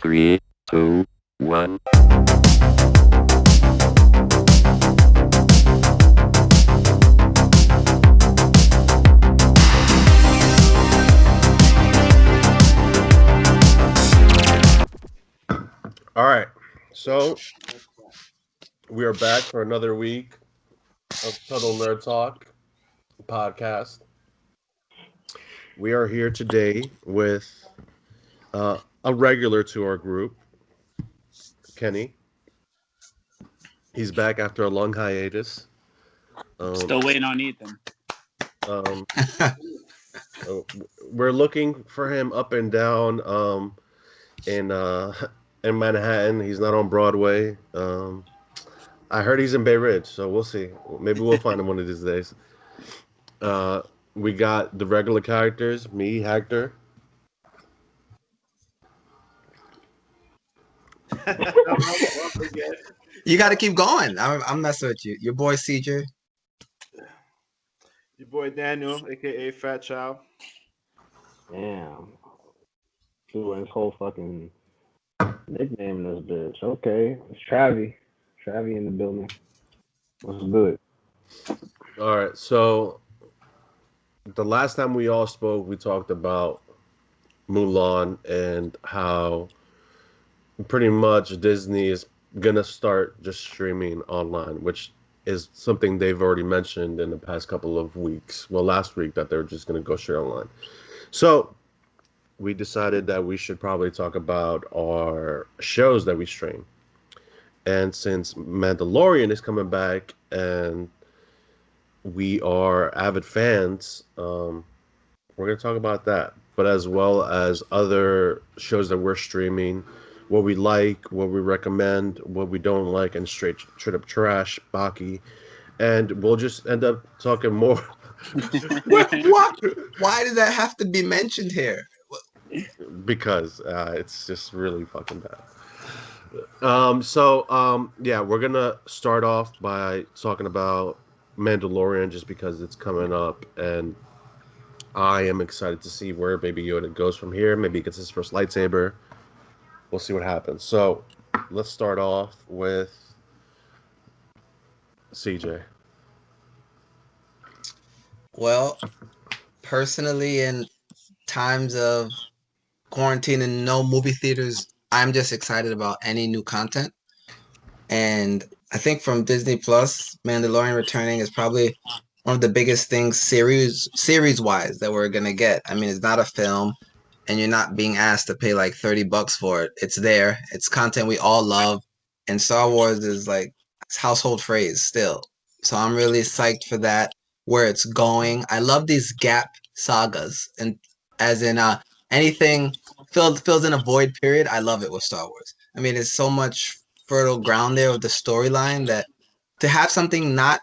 3, 2, 1. All right, so we are back for another week of Total Nerd Talk podcast. We are here today with a regular to our group, Kenny. He's back after a long hiatus. Um, Still waiting on Ethan. um, uh, we're looking for him up and down in in Manhattan. He's not on Broadway. I heard he's in Bay Ridge, so we'll see. Maybe we'll find him one of these days. Uh, we got the regular characters, me, Hector. You got to keep going. I'm messing with you. Your boy CJ. Your boy Daniel, aka Fat Child. Damn. Doing his whole fucking nickname in this bitch. Okay. It's Travi. Travi in the building. What's good? All right, so the last time we all spoke, we talked about Mulan and how pretty much Disney is gonna start just streaming online, which is something they've already mentioned in the past couple of weeks. Well, last week that they're just gonna go straight online. So we decided that we should probably talk about our shows that we stream. And since Mandalorian is coming back and we are avid fans, we're going to talk about that. But as well as other shows that we're streaming, what we like, what we recommend, what we don't like, and straight up trash, Baki. And we'll just end up talking more. What? Why did that have to be mentioned here? Because it's just really fucking bad. Yeah, we're gonna start off by talking about Mandalorian just because it's coming up, and I am excited to see where Baby Yoda goes from here. Maybe he gets his first lightsaber. We'll see what happens. So let's start off with CJ. Well, personally, in times of quarantine and no movie theaters, I'm just excited about any new content. And I think from Disney Plus, Mandalorian returning is probably one of the biggest things series wise that we're gonna get. I mean, it's not a film, and you're not being asked to pay like $30 for it. It's there. It's content we all love, and Star Wars is like it's household phrase still. So I'm really psyched for that. Where it's going. I love these gap sagas, and as in anything fills in a void period. I love it with Star Wars. I mean, it's so much fertile ground there with the storyline that to have something not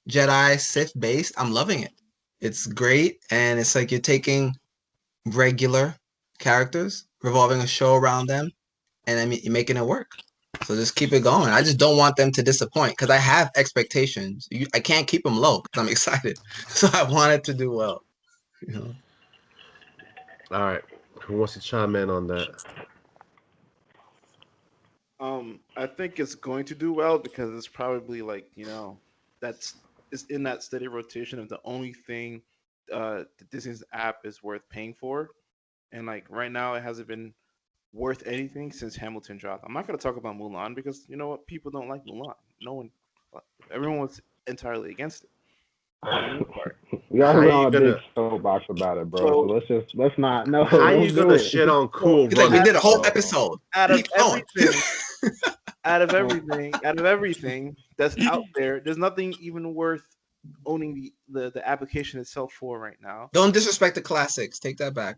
Jedi Sith based, I'm loving it. It's great, and it's like you're taking regular characters, revolving a show around them, and I mean you're making it work. So just keep it going. I just don't want them to disappoint because I have expectations. I can't keep them low because I'm excited. So I want it to do well. You know. All right, who wants to chime in on that? I think it's going to do well because it's probably like that's is in that steady rotation of the only thing the Disney's app is worth paying for, and like right now it hasn't been worth anything since Hamilton dropped. I'm not gonna talk about Mulan because you know what, people don't like Mulan. No one, everyone was entirely against it. For the most part. We How already went you on a big gonna soapbox about it, bro. So, Let's not no. how you Don't do gonna it. shit on so Cool He's like, we Runnings, did a whole bro? episode. out of Keep going. everything, out of everything that's out there, there's nothing even worth owning the application itself for right now. Don't disrespect the classics. Take that back.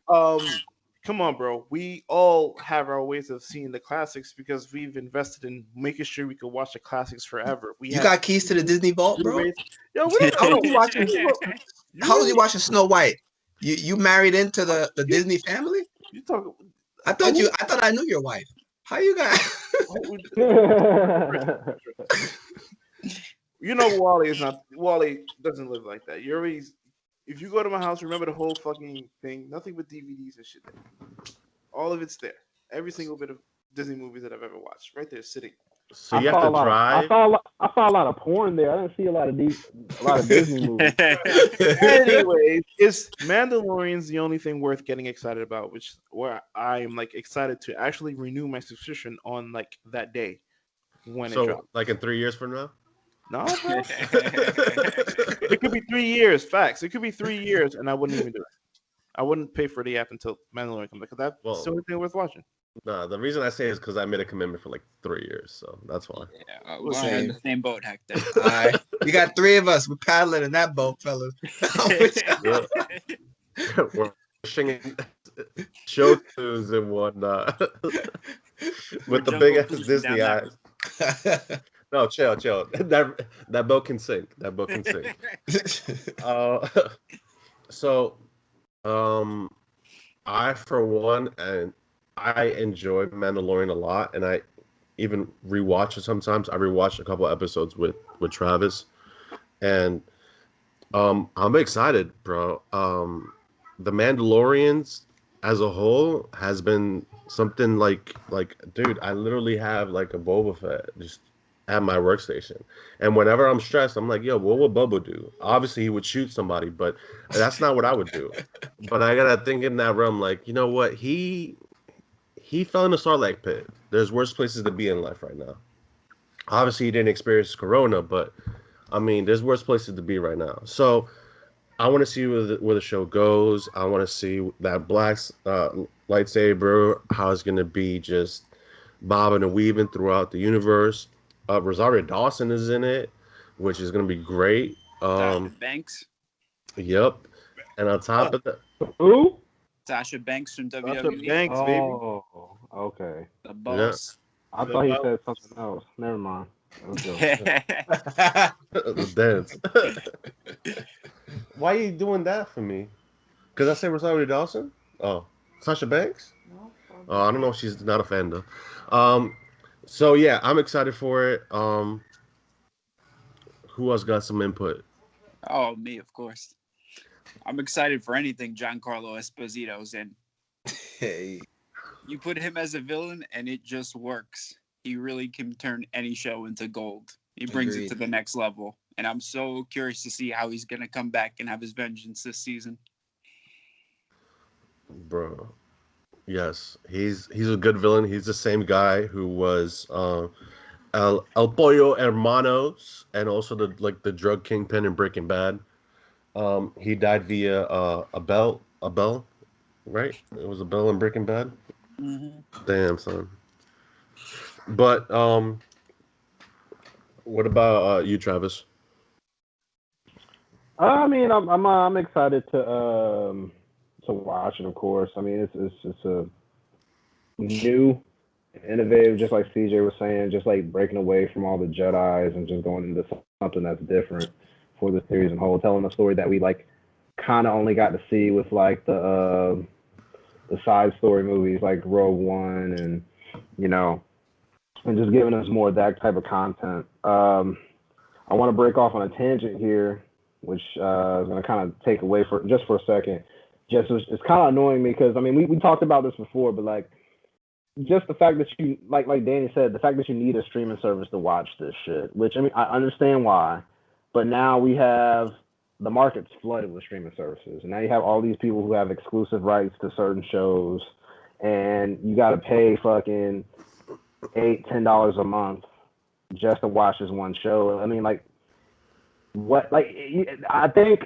Come on, bro. We all have our ways of seeing the classics because we've invested in making sure we could watch the classics forever. We You have got keys to the Disney Vault, bro? Blu-rays. Yo, we don't How was know. you watching? You How was really you watching Snow White? You married into the Disney family? you talk. I thought I knew your wife. How you got? You know, Wally doesn't live like that. You always, if you go to my house, remember the whole fucking thing. Nothing but DVDs and shit. There. All of it's there. Every single bit of Disney movies that I've ever watched. Right there, sitting. So you have to drive. I saw a lot of porn there. I didn't see a lot of Disney movies. Anyways, is Mandalorian's the only thing worth getting excited about? Which where I am like excited to actually renew my subscription on like that day when it drops. So like in 3 years from now. No, bro. It could be 3 years. Facts. It could be 3 years, and I wouldn't even do it. I wouldn't pay for the app until Mandalorian comes back. Because that's Well, the only thing worth watching. Nah, the reason I say it is because I made a commitment for like 3 years, so that's why. Yeah, we're in the same boat, Hector. All right. You got 3 of us. We're paddling in that boat, fellas. Yeah. We're pushing show tunes and whatnot with the big ass Disney eyes. No, chill. That boat can sink. That boat can sink. So, I for one, and I enjoy Mandalorian a lot, and I even rewatch it sometimes. I rewatched a couple episodes with Travis, and I'm excited, bro. The Mandalorians as a whole has been something like dude, I literally have like a Boba Fett just at my workstation, and whenever I'm stressed, I'm like, yo, what would Boba do? Obviously, he would shoot somebody, but that's not what I would do. But I gotta think in that realm, like, you know what, he fell in the Sarlacc pit. There's worse places to be in life right now. Obviously, he didn't experience Corona, but I mean, there's worse places to be right now. So I want to see where the show goes. I want to see that black lightsaber, how it's going to be just bobbing and weaving throughout the universe. Rosario Dawson is in it, which is going to be great. Sasha Banks. Yep. And on top of that, who? Sasha Banks from WWE. Sasha Banks, baby. Oh, okay. The boss. I thought he said something else. Never mind. the dance. Why are you doing that for me? Because I say Rosario Dawson? Oh, Sasha Banks? Oh, I don't know if she's not a fan though. So yeah, I'm excited for it. Who else got some input? Oh, me, of course. I'm excited for anything Giancarlo Esposito's in. Hey. You put him as a villain, and it just works. He really can turn any show into gold. He brings it to the next level. And I'm so curious to see how he's going to come back and have his vengeance this season. Bro. Yes. He's a good villain. He's the same guy who was El Pollo Hermanos and also the drug kingpin in Breaking Bad. He died via a bell, right? It was a bell in Breaking Bad. Mm-hmm. Damn, son. But what about you, Travis? I mean, I'm excited to watch it. Of course, I mean it's a new, innovative, just like CJ was saying, just like breaking away from all the Jedis and just going into something that's different for the series and whole, telling a story that we like kind of only got to see with like the side story movies like Rogue One and and just giving us more of that type of content. I want to break off on a tangent here, which is going to kind of take away for a second. It's kind of annoying me because, I mean, we talked about this before, but like just the fact that you, like Danny said, the fact that you need a streaming service to watch this shit, which, I mean, I understand why, but now we have the market's flooded with streaming services. And now you have all these people who have exclusive rights to certain shows, and you got to pay fucking $8-10 a month just to watch this one show. I mean, like, what? Like, I think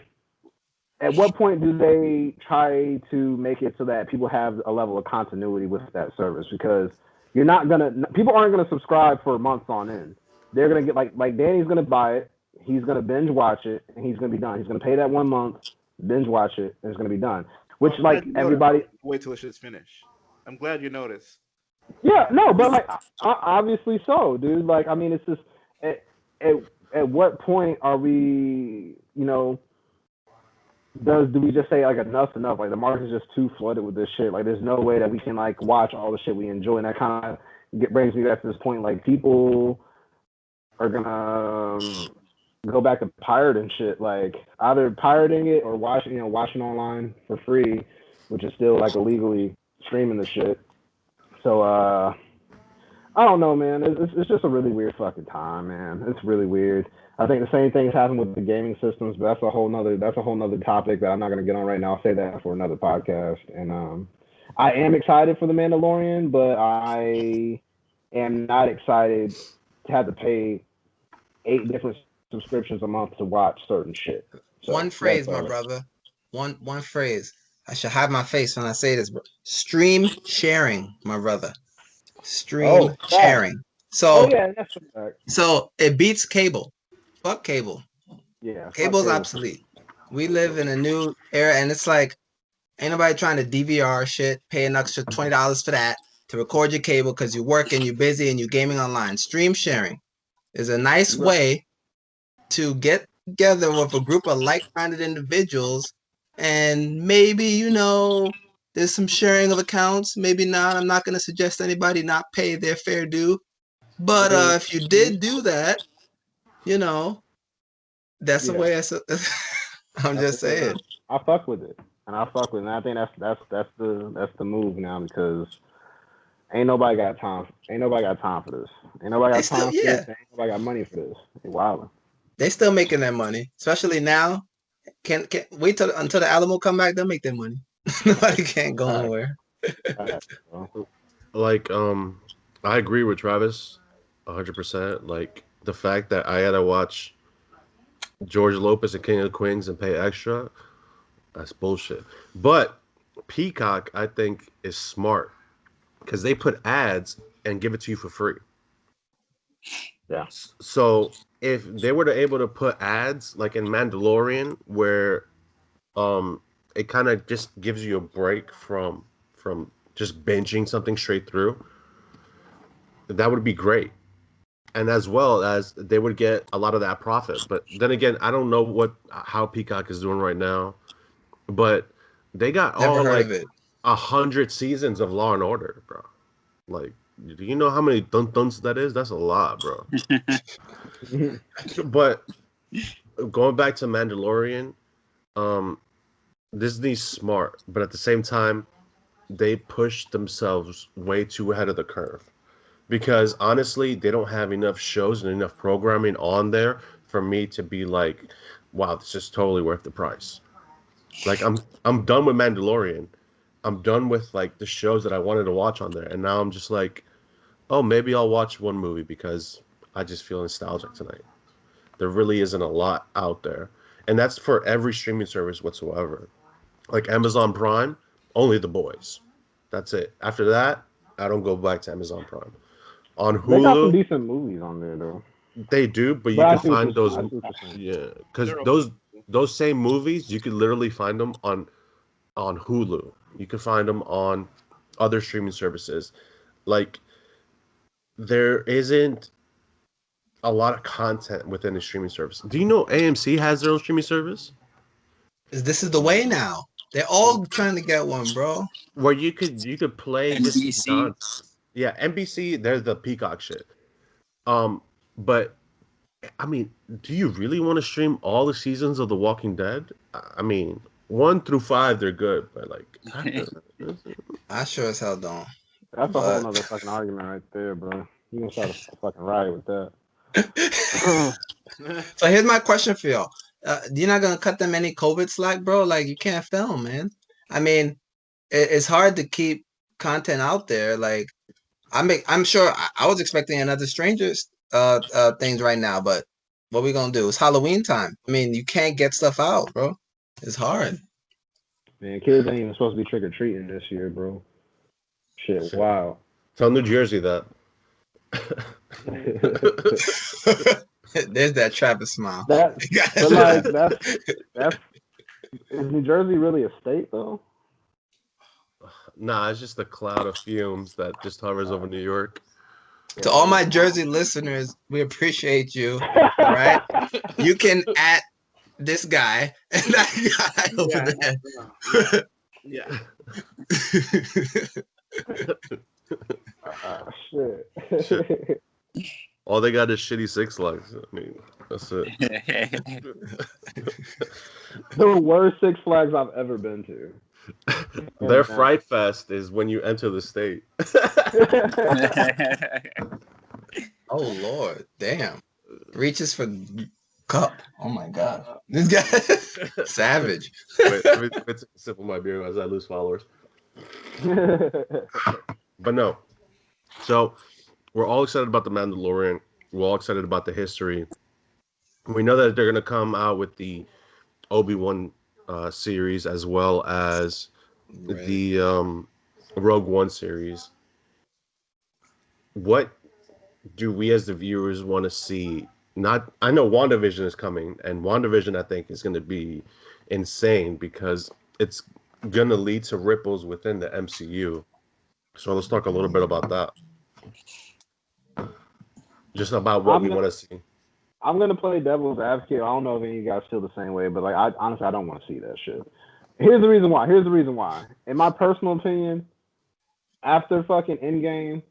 at what point do they try to make it so that people have a level of continuity with that service? Because people aren't gonna subscribe for months on end. They're gonna get like Danny's gonna buy it, he's gonna binge watch it, and he's gonna be done. He's gonna pay that 1 month, binge watch it, and it's gonna be done. Which like everybody wait till the shit's finished. I'm glad you noticed. Yeah, no, but like obviously so, dude. Like, I mean, it's just at what point are we, do we just say like enough's enough? Like the market's just too flooded with this shit. Like there's no way that we can like watch all the shit we enjoy, and that kind of brings me back to this point. Like people are gonna go back to pirating shit, like either pirating it or watching online for free, which is still like illegally streaming the shit. So I don't know, man. It's just a really weird fucking time, man. It's really weird. I think the same thing's happened with the gaming systems, but that's a whole nother topic that I'm not gonna get on right now. I'll say that for another podcast. And I am excited for the Mandalorian, but I am not excited to have to pay 8 different subscriptions a month to watch certain shit. So, one phrase, my brother. One phrase. I should hide my face when I say this, bro. Stream sharing, my brother. Stream sharing. So, yeah, that's a fact. So it beats cable. Fuck cable. Yeah, Cable's obsolete. We live in a new era, and it's like ain't nobody trying to DVR shit, pay an extra $20 for that to record your cable because you're working, you're busy, and you're gaming online. Stream sharing is a nice way to get together with a group of like-minded individuals, and maybe there's some sharing of accounts, maybe not. I'm not going to suggest anybody not pay their fair due, but if you did do that, that's the way I'm just saying. I fuck with it, and I think that's the move now, because ain't nobody got time for this. Ain't nobody got time for this. Ain't nobody got money for this. They wildin'. They still making their money, especially now. Can't wait until the Alamo come back. They'll make their money. Nobody can't go nowhere. Like, I agree with Travis 100%. Like, the fact that I had to watch George Lopez and King of Queens and pay extra, that's bullshit. But Peacock, I think, is smart because they put ads and give it to you for free. Yeah. So if they were able to put ads like in Mandalorian, where it kind of just gives you a break from just binging something straight through, that would be great. And as well as they would get a lot of that profit. But then again, I don't know how Peacock is doing right now, but they got all like 100 seasons of Law and Order, bro. Like, do you know how many dun-duns that is? That's a lot, bro. But going back to Mandalorian, Disney's smart, but at the same time, they push themselves way too ahead of the curve. Because honestly, they don't have enough shows and enough programming on there for me to be like, wow, this is totally worth the price. Like, I'm done with Mandalorian. I'm done with like the shows that I wanted to watch on there, and now I'm just like, oh, maybe I'll watch one movie because I just feel nostalgic tonight. There really isn't a lot out there, and that's for every streaming service whatsoever. Like Amazon Prime, only The Boys. That's it. After that, I don't go back to Amazon Prime. On Hulu, they got some decent movies on there though. They do, but you can find those. Yeah, because those same movies, you could literally find them on Hulu. You can find them on other streaming services. Like, there isn't a lot of content within the streaming service. Do you know AMC has their own streaming service? This is the way now. They're all trying to get one, bro. Where you could play NBC. Yeah, NBC, they're the Peacock shit. But I mean, do you really want to stream all the seasons of The Walking Dead? I mean, 1 through 5 they're good, but like I sure as hell don't. That's a whole nother fucking argument right there, bro. You gonna start a fucking riot with that. So here's my question for y'all. You're not gonna cut them any COVID slack, bro? Like, you can't film, man. I mean, it's hard to keep content out there. Like, I'm sure I was expecting another Strangers things right now, but what we gonna do? It's Halloween time. I mean, you can't get stuff out, bro. It's hard. Man, kids ain't even supposed to be trick or treating this year, bro. Shit, wow. Tell New Jersey that. There's that Travis smile. That's is New Jersey really a state though? Nah, it's just a cloud of fumes that just hovers over New York. To all my Jersey listeners, we appreciate you. All right, you can at this guy and that guy over there. Yeah. Shit. All they got is shitty Six Flags. I mean, that's it. The worst Six Flags I've ever been to. Their Fright Fest is when you enter the state. Oh Lord, damn! Reaches for cup. Oh my God, this guy savage. Wait, let me take a sip of my beer as I lose followers. But no, so we're all excited about the Mandalorian. We're all excited about the history. We know that they're gonna come out with the Obi-Wan series as well as the Rogue One series. What do we as the viewers want to see? I know WandaVision is coming, and WandaVision I think is going to be insane because it's going to lead to ripples within the MCU. So let's talk a little bit about that. Just about what we want to see. I'm gonna play devil's advocate. I don't know if any of you guys feel the same way, but like I honestly don't want to see that shit. Here's the reason why. In my personal opinion, after fucking Endgame,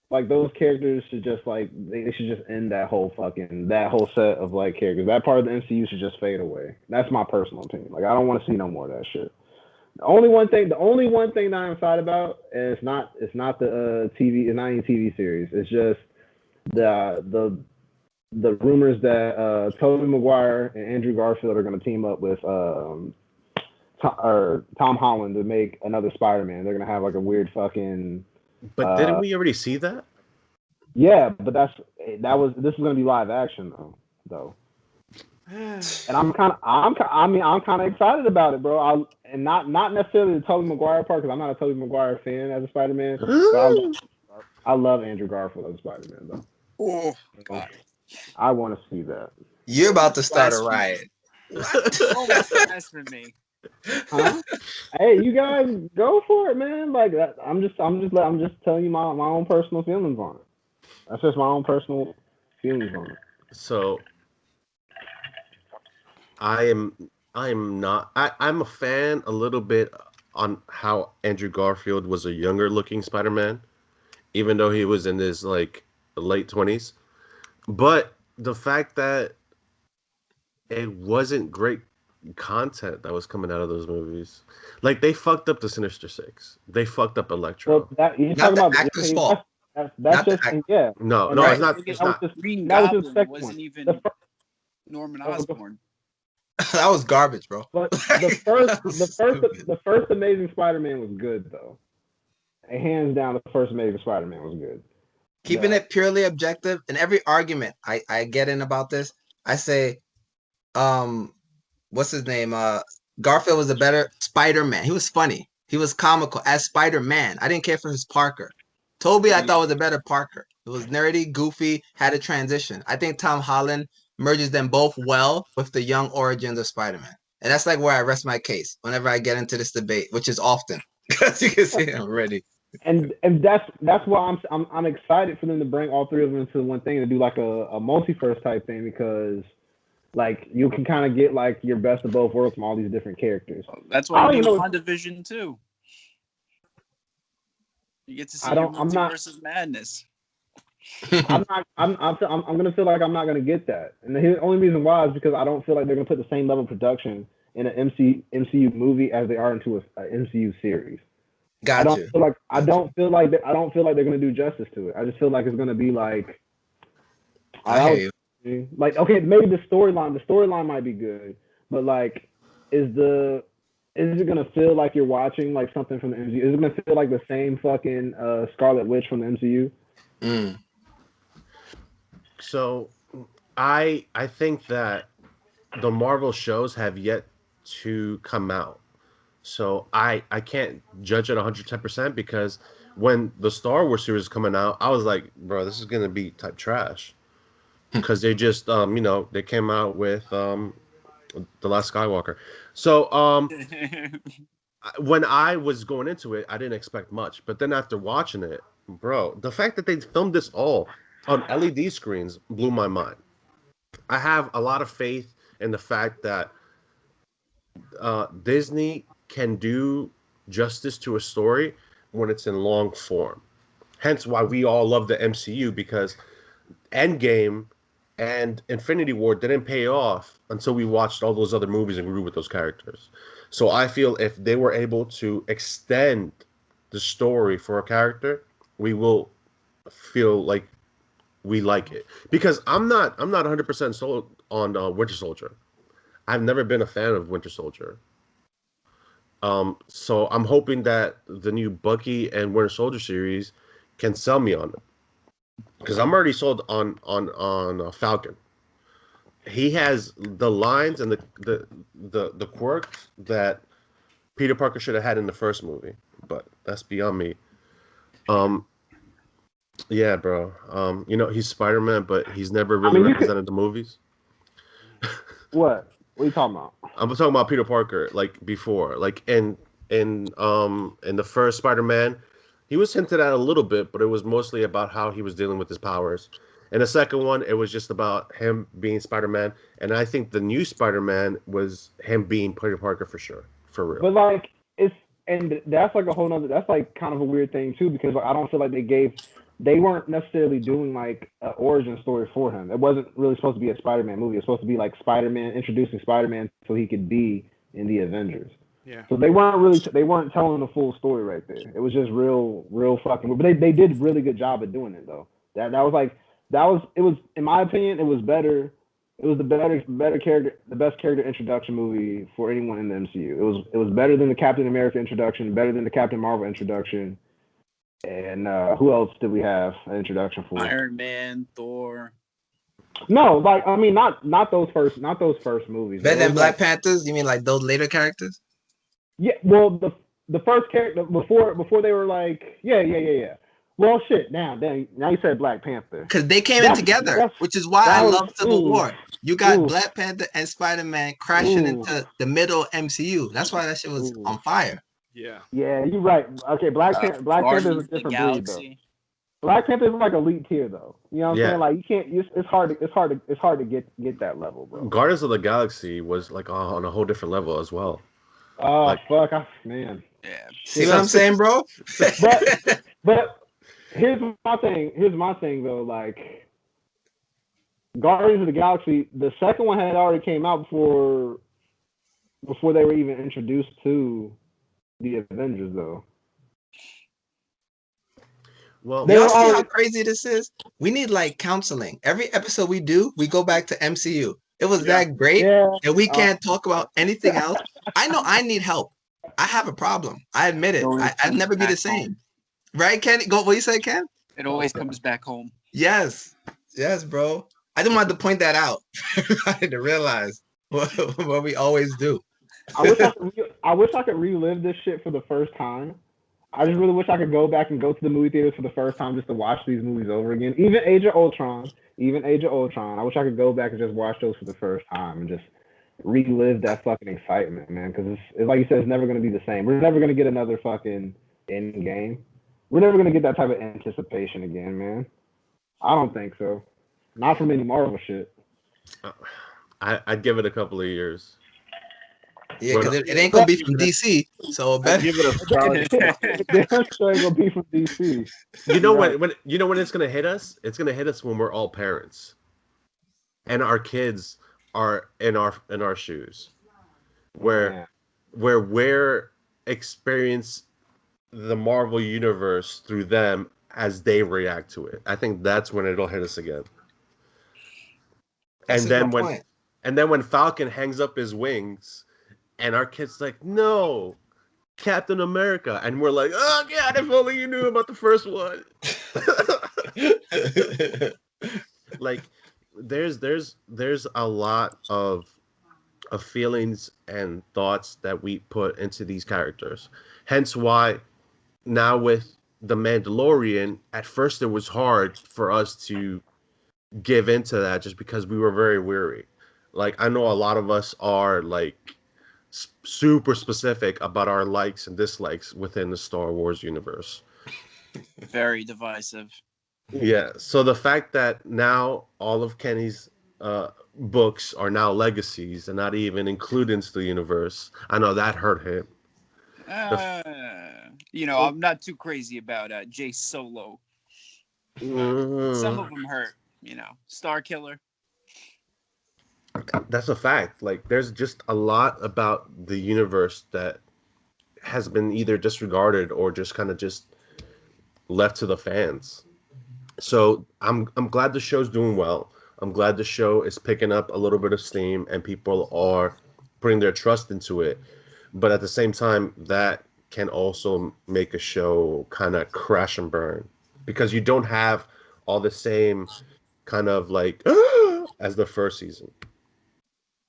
like those characters should just like they should just end that whole set of like characters. That part of the MCU should just fade away. That's my personal opinion. Like I don't want to see no more of that shit. The only one thing that I'm excited about is it's not the TV, it's not even TV series. It's just the rumors that Tobey Maguire and Andrew Garfield are going to team up with Tom Holland to make another Spider-Man. They're going to have like a weird fucking. But didn't we already see that? Yeah, but this is going to be live action though. And I'm kind of excited about it, bro. And not necessarily the Tobey Maguire part because I'm not a Tobey Maguire fan as a Spider-Man. But I love Andrew Garfield as Spider-Man though. Oh God. I want to see that. You're about to start a riot. Oh, that's blasphemy. Huh? Hey, you guys go for it, man. Like I'm just telling you my own personal feelings on it. That's just my own personal feelings on it. So I'm a fan a little bit on how Andrew Garfield was a younger looking Spider-Man, even though he was in his like late 20s. But the fact that it wasn't great content that was coming out of those movies, like they fucked up the Sinister Six, they fucked up Electro. Well, you're Not talking the about actor's fault. That's just yeah. No, Right. it's not. It's not. Green That was Goblin the second wasn't one. even Norman Osborn. That was garbage, bro. But the first Amazing Spider-Man was good though. And hands down, the first Amazing Spider-Man was good. Keeping it purely objective, in every argument I get in about this, I say, what's his name? Garfield was a better Spider-Man. He was funny. He was comical as Spider-Man. I didn't care for his Parker. Toby, I thought was a better Parker. It was nerdy, goofy, had a transition. I think Tom Holland merges them both well with the young origins of Spider-Man. And that's like where I rest my case whenever I get into this debate, which is often. Because you can see I'm ready. And that's why I'm excited for them to bring all three of them into one thing and do like a multiverse type thing because like you can kind of get like your best of both worlds from all these different characters. That's why you do WandaVision too. You get to see multiverse madness. I'm gonna feel like I'm not gonna get that, and the only reason why is because I don't feel like they're gonna put the same level of production in an MCU movie as they are into a MCU series. I don't feel like they're gonna do justice to it. I just feel like it's gonna be like I hear you. Like okay, maybe the storyline might be good, but like is it gonna feel like you're watching like something from the MCU? Is it gonna feel like the same fucking Scarlet Witch from the MCU? Mm. So I think that the Marvel shows have yet to come out. So I can't judge it 110% because when the Star Wars series is coming out, I was like, bro, this is gonna be type trash. Because they just they came out with The Last Skywalker. So when I was going into it, I didn't expect much. But then after watching it, bro, the fact that they filmed this all on LED screens blew my mind. I have a lot of faith in the fact that Disney can do justice to a story when it's in long form. Hence why we all love the MCU because Endgame and Infinity War didn't pay off until we watched all those other movies and grew with those characters. So I feel if they were able to extend the story for a character, we will feel like we like it. Because I'm not 100% sold on Winter Soldier. I've never been a fan of Winter Soldier. So I'm hoping that the new Bucky and Winter Soldier series can sell me on it. Because I'm already sold on Falcon. He has the lines and the quirks that Peter Parker should have had in the first movie, but that's beyond me. Um, yeah, bro. He's Spider-Man, but he's never I really mean, you could represented the movies. what? What are you talking about? I'm talking about Peter Parker, like before, like in the first Spider-Man, he was hinted at a little bit, but it was mostly about how he was dealing with his powers. In the second one, it was just about him being Spider-Man, and I think the new Spider-Man was him being Peter Parker for sure, for real. But like it's and that's like a whole nother. That's like kind of a weird thing too because like, I don't feel like they weren't necessarily doing like an origin story for him. It wasn't really supposed to be a Spider-Man movie. It was supposed to be like Spider-Man introducing Spider-Man so he could be in the Avengers. Yeah. So they weren't telling the full story right there. It was just real fucking. But they did a really good job of doing it though. It was in my opinion it was better. It was the better character, the best character introduction movie for anyone in the MCU. It was better than the Captain America introduction, better than the Captain Marvel introduction. And who else did we have an introduction for? Iron Man, Thor. No, like I mean, not those first movies. Better than Those, Black like, Panthers? You mean like those later characters? Yeah, well, the first character before they were like, yeah. Well, shit. Now you said Black Panther. Because they came in together, which is why I love Civil War. You got Black Panther and Spider-Man crashing into the middle MCU. That's why that shit was on fire. Yeah. Yeah, you're right. Okay, Black Panther is a different breed though. Black Panther is like elite tier though. You know what I'm saying? Like you can't. It's hard to get that level, bro. Guardians of the Galaxy was like on a whole different level as well. Oh like, fuck, man. Yeah. See what I'm saying, bro? but here's my thing though. Like Guardians of the Galaxy, the second one had already came out before they were even introduced to the Avengers though. Well, y'all see how crazy this is? We need like counseling. Every episode we do, we go back to MCU. It was that great, and we can't talk about anything else. I know I need help. I have a problem. I admit it. I'd never be the same. Right, Ken? What you say, Ken? It always comes back home. Yes, bro. I just wanted to point that out. I had to realize what we always do. I wish I could relive this shit for the first time. I just really wish I could go back and go to the movie theaters for the first time just to watch these movies over again. Even Age of Ultron. I wish I could go back and just watch those for the first time and just relive that fucking excitement, man. Because it's like you said, it's never going to be the same. We're never going to get another fucking Endgame. We're never going to get that type of anticipation again, man. I don't think so. Not from any Marvel shit. I'd give it a couple of years. Yeah, because it ain't gonna be from DC, so better give it a solid. It ain't gonna be from DC. You know when it's gonna hit us? It's gonna hit us when we're all parents, and our kids are in our shoes, where we're experience the Marvel universe through them as they react to it. I think that's when it'll hit us again. And then when Falcon hangs up his wings. And our kid's like, no, Captain America. And we're like, oh, God, if only you knew about the first one. Like, there's a lot of feelings and thoughts that we put into these characters. Hence why now with the Mandalorian, at first it was hard for us to give into that just because we were very weary. Like, I know a lot of us are, like, super specific about our likes and dislikes within the Star Wars universe. Very divisive. Yeah. So the fact that now all of Kenny's books are now legacies and not even included into the universe, I know that hurt him. I'm not too crazy about Jay Solo. Some of them hurt. Star Killer. That's a fact. Like, there's just a lot about the universe that has been either disregarded or just kind of just left to the fans. So I'm glad the show's doing well. I'm glad the show is picking up a little bit of steam and people are putting their trust into it. But at the same time, that can also make a show kind of crash and burn because you don't have all the same kind of like as the first season.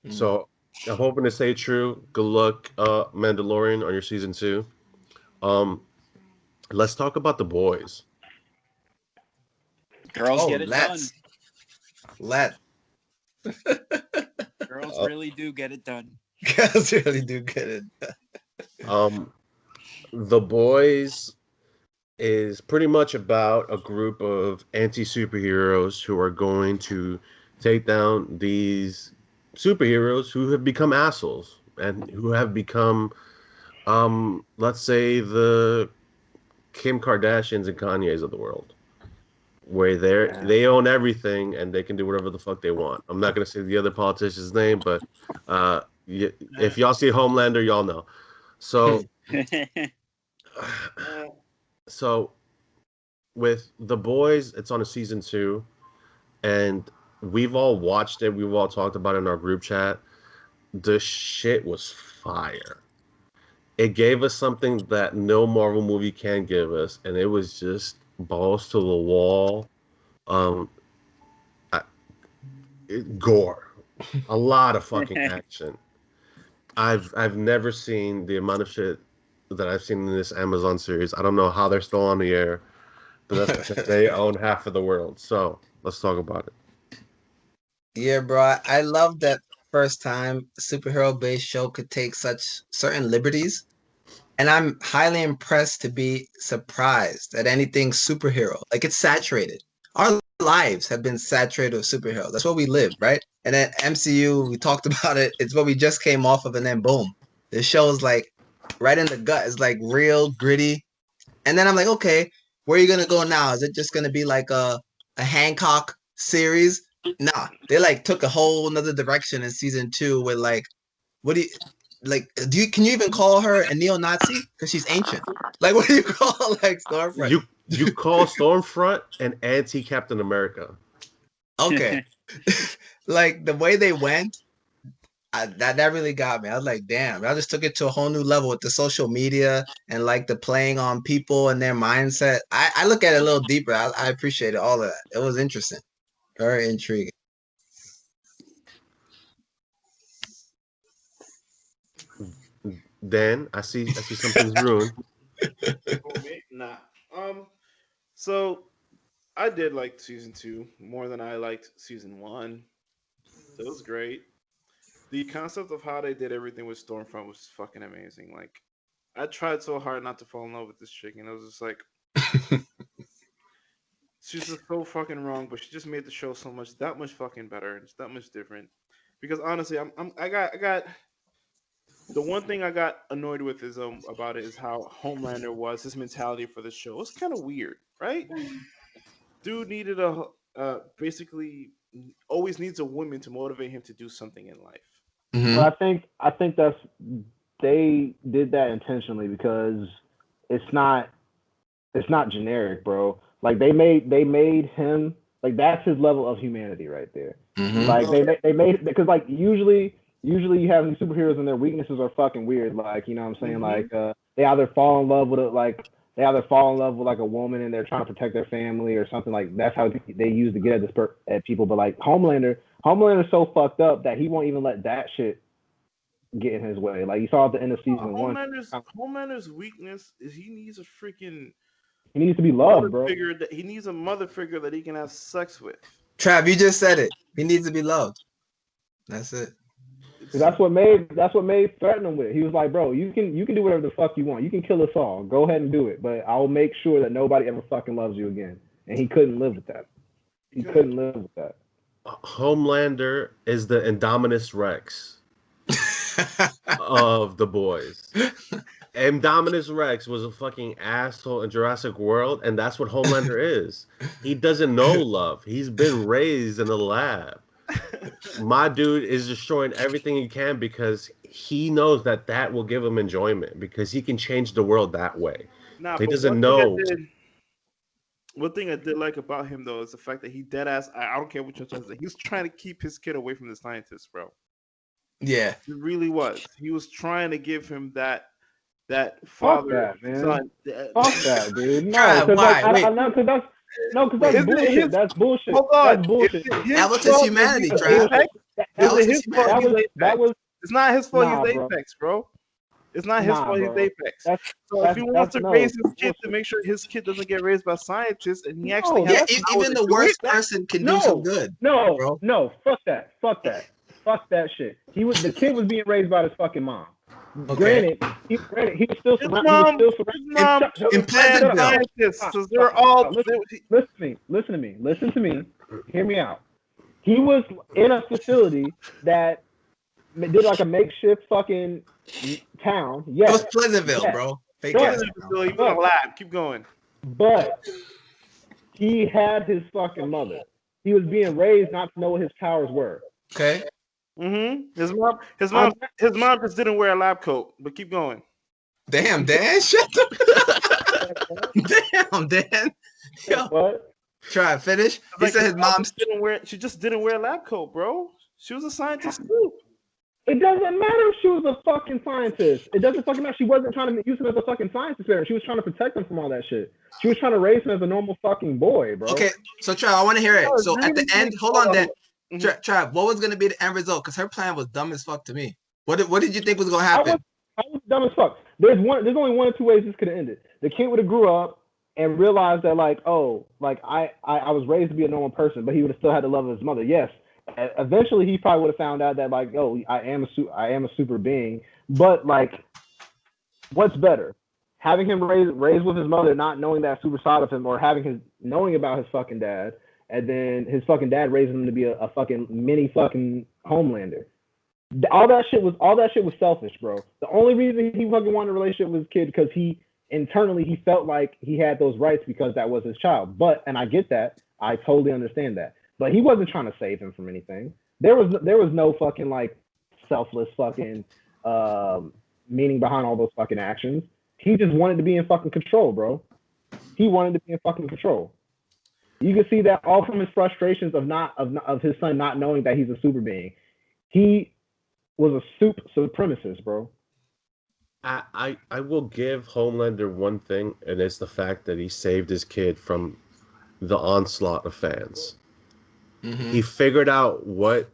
So I'm hoping to stay true. Good luck, Mandalorian, on your season 2. Um, let's talk about the boys. Girls Oh, get it done. Let Girls Uh, really do get it done. girls really do get it. The boys is pretty much about a group of anti-superheroes who are going to take down these superheroes who have become assholes and who have become, let's say, the Kim Kardashians and Kanye's of the world, where they own everything and they can do whatever the fuck they want. I'm not gonna say the other politician's name, but if y'all see Homelander, y'all know. So, so with the boys, it's on a season 2, and we've all watched it. We've all talked about it in our group chat. The shit was fire. It gave us something that no Marvel movie can give us, and it was just balls to the wall. Um, Gore, a lot of fucking action. I've never seen the amount of shit that I've seen in this Amazon series. I don't know how they're still on the air, but that's because they own half of the world. So let's talk about it. Yeah, bro. I love that first time a superhero-based show could take such certain liberties. And I'm highly impressed to be surprised at anything superhero. Like, it's saturated. Our lives have been saturated with superheroes. That's what we live, right? And then MCU, we talked about it. It's what we just came off of, and then boom, this show is like right in the gut. It's like real gritty. And then I'm like, okay, where are you gonna go now? Is it just gonna be like a Hancock series? Nah, they like took a whole another direction in season 2 with like, what do you like? Can you even call her a neo-Nazi because she's ancient? Like, what do you call like Stormfront? You call Stormfront an anti-Captain America. Okay, like the way they went, that really got me. I was like, damn, I just took it to a whole new level with the social media and like the playing on people and their mindset. I look at it a little deeper. I appreciated all of that. It was interesting, very intriguing. Dan, I see something's ruined. Nah. So I did like season 2 more than I liked season 1. So it was great. The concept of how they did everything with Stormfront was fucking amazing. Like, I tried so hard not to fall in love with this chick, and it was just like she's just so fucking wrong, but she just made the show so much that much fucking better and it's that much different. Because honestly, I got the one thing I got annoyed with is about it is how Homelander was his mentality for the show. It's kind of weird, right? Dude needed a basically always needs a woman to motivate him to do something in life. Mm-hmm. But I think that's they did that intentionally because it's not generic, bro. Like they made him like that's his level of humanity right there. Mm-hmm. Like they made because like usually you have these superheroes and their weaknesses are fucking weird. Like you know what I'm saying? Mm-hmm. Like they either fall in love with they either fall in love with like a woman and they're trying to protect their family or something like that's how they use to get at at people. But like Homelander's so fucked up that he won't even let that shit get in his way. Like you saw at the end of season 1, Homelander's weakness is he needs a freaking he needs to be mother loved, bro. figure that he needs a mother figure that he can have sex with. Trav, you just said it. He needs to be loved. That's it. That's what made threatened him with. He was like, bro, you can do whatever the fuck you want. You can kill us all. Go ahead and do it. But I'll make sure that nobody ever fucking loves you again. And he couldn't live with that. He couldn't live with that. Homelander is the Indominus Rex of the boys. Indominus Rex was a fucking asshole in Jurassic World, and that's what Homelander is. He doesn't know love. He's been raised in a lab. My dude is destroying everything he can because he knows that will give him enjoyment because he can change the world that way. Nah, He but doesn't know. one thing I did like about him though is the fact that he dead ass. I don't care what your says. He was trying to keep his kid away from the scientists, bro. Yeah. He really was. He was trying to give him that Fuck father that, man. son. Fuck that, dude. No, Trav, because like why? Wait. because that's bullshit. That's bullshit. Hold on. That's bullshit. That was his humanity, He's Trav. Apex? That Is was it his his fault humanity. he's Apex? That was It's not his fault nah, he's bro. Apex, bro. It's not his fault he's bro. Apex. That's So if he wants to no, raise his kid bullshit. to make sure his kid doesn't get raised by scientists, and he No, actually has Yeah, the power even to the do worst it, person can do some good, bro. No, fuck that. Fuck that shit. The kid was being raised by his fucking mom. Okay. Granted, he was still his surrounded. mom in Pleasantville. scientists, so they're all. Listen to me. Hear me out. He was in a facility that did like a makeshift fucking town. It Yes. was Pleasantville, yes. bro. Fake But- ass. He was in a lab. Keep going. But he had his fucking mother. He was being raised not to know what his powers were. Okay. His mom just didn't wear a lab coat. But keep going. Damn, Dan. Shut the. Damn, Dan. Yo, What? try to finish. He said his mom. She just didn't wear a lab coat, bro. She was a scientist too. It doesn't matter if she was a fucking scientist. It doesn't fucking matter. She wasn't trying to use him as a fucking science experiment. She was trying to protect him from all that shit. She was trying to raise him as a normal fucking boy, bro. Okay, so Trav, I want to hear it. So at the end, hold on, Dan. Mhm. Trav, what was gonna be the end result? Because her plan was dumb as fuck to me. What did you think was gonna happen? I was dumb as fuck. There's only one or two ways this could have ended. The kid would have grew up and realized that I was raised to be a normal person, but he would have still had the love of his mother. Yes. Eventually he probably would have found out that I am a super being. But what's better? Having him raised with his mother, not knowing that super side of him, or knowing about his fucking dad, and then his fucking dad raising him to be a fucking mini fucking Homelander. All that shit was selfish, bro. The only reason he fucking wanted a relationship with his kid because he internally felt like he had those rights because that was his child. And I get that. I totally understand that. But he wasn't trying to save him from anything. There was no fucking selfless fucking meaning behind all those fucking actions. He just wanted to be in fucking control, bro. He wanted to be in fucking control. You can see that all from his frustrations of his son not knowing that he's a super being. He was a super supremacist, bro. I will give Homelander one thing, and it's the fact that he saved his kid from the onslaught of fans. Mm-hmm. He figured out what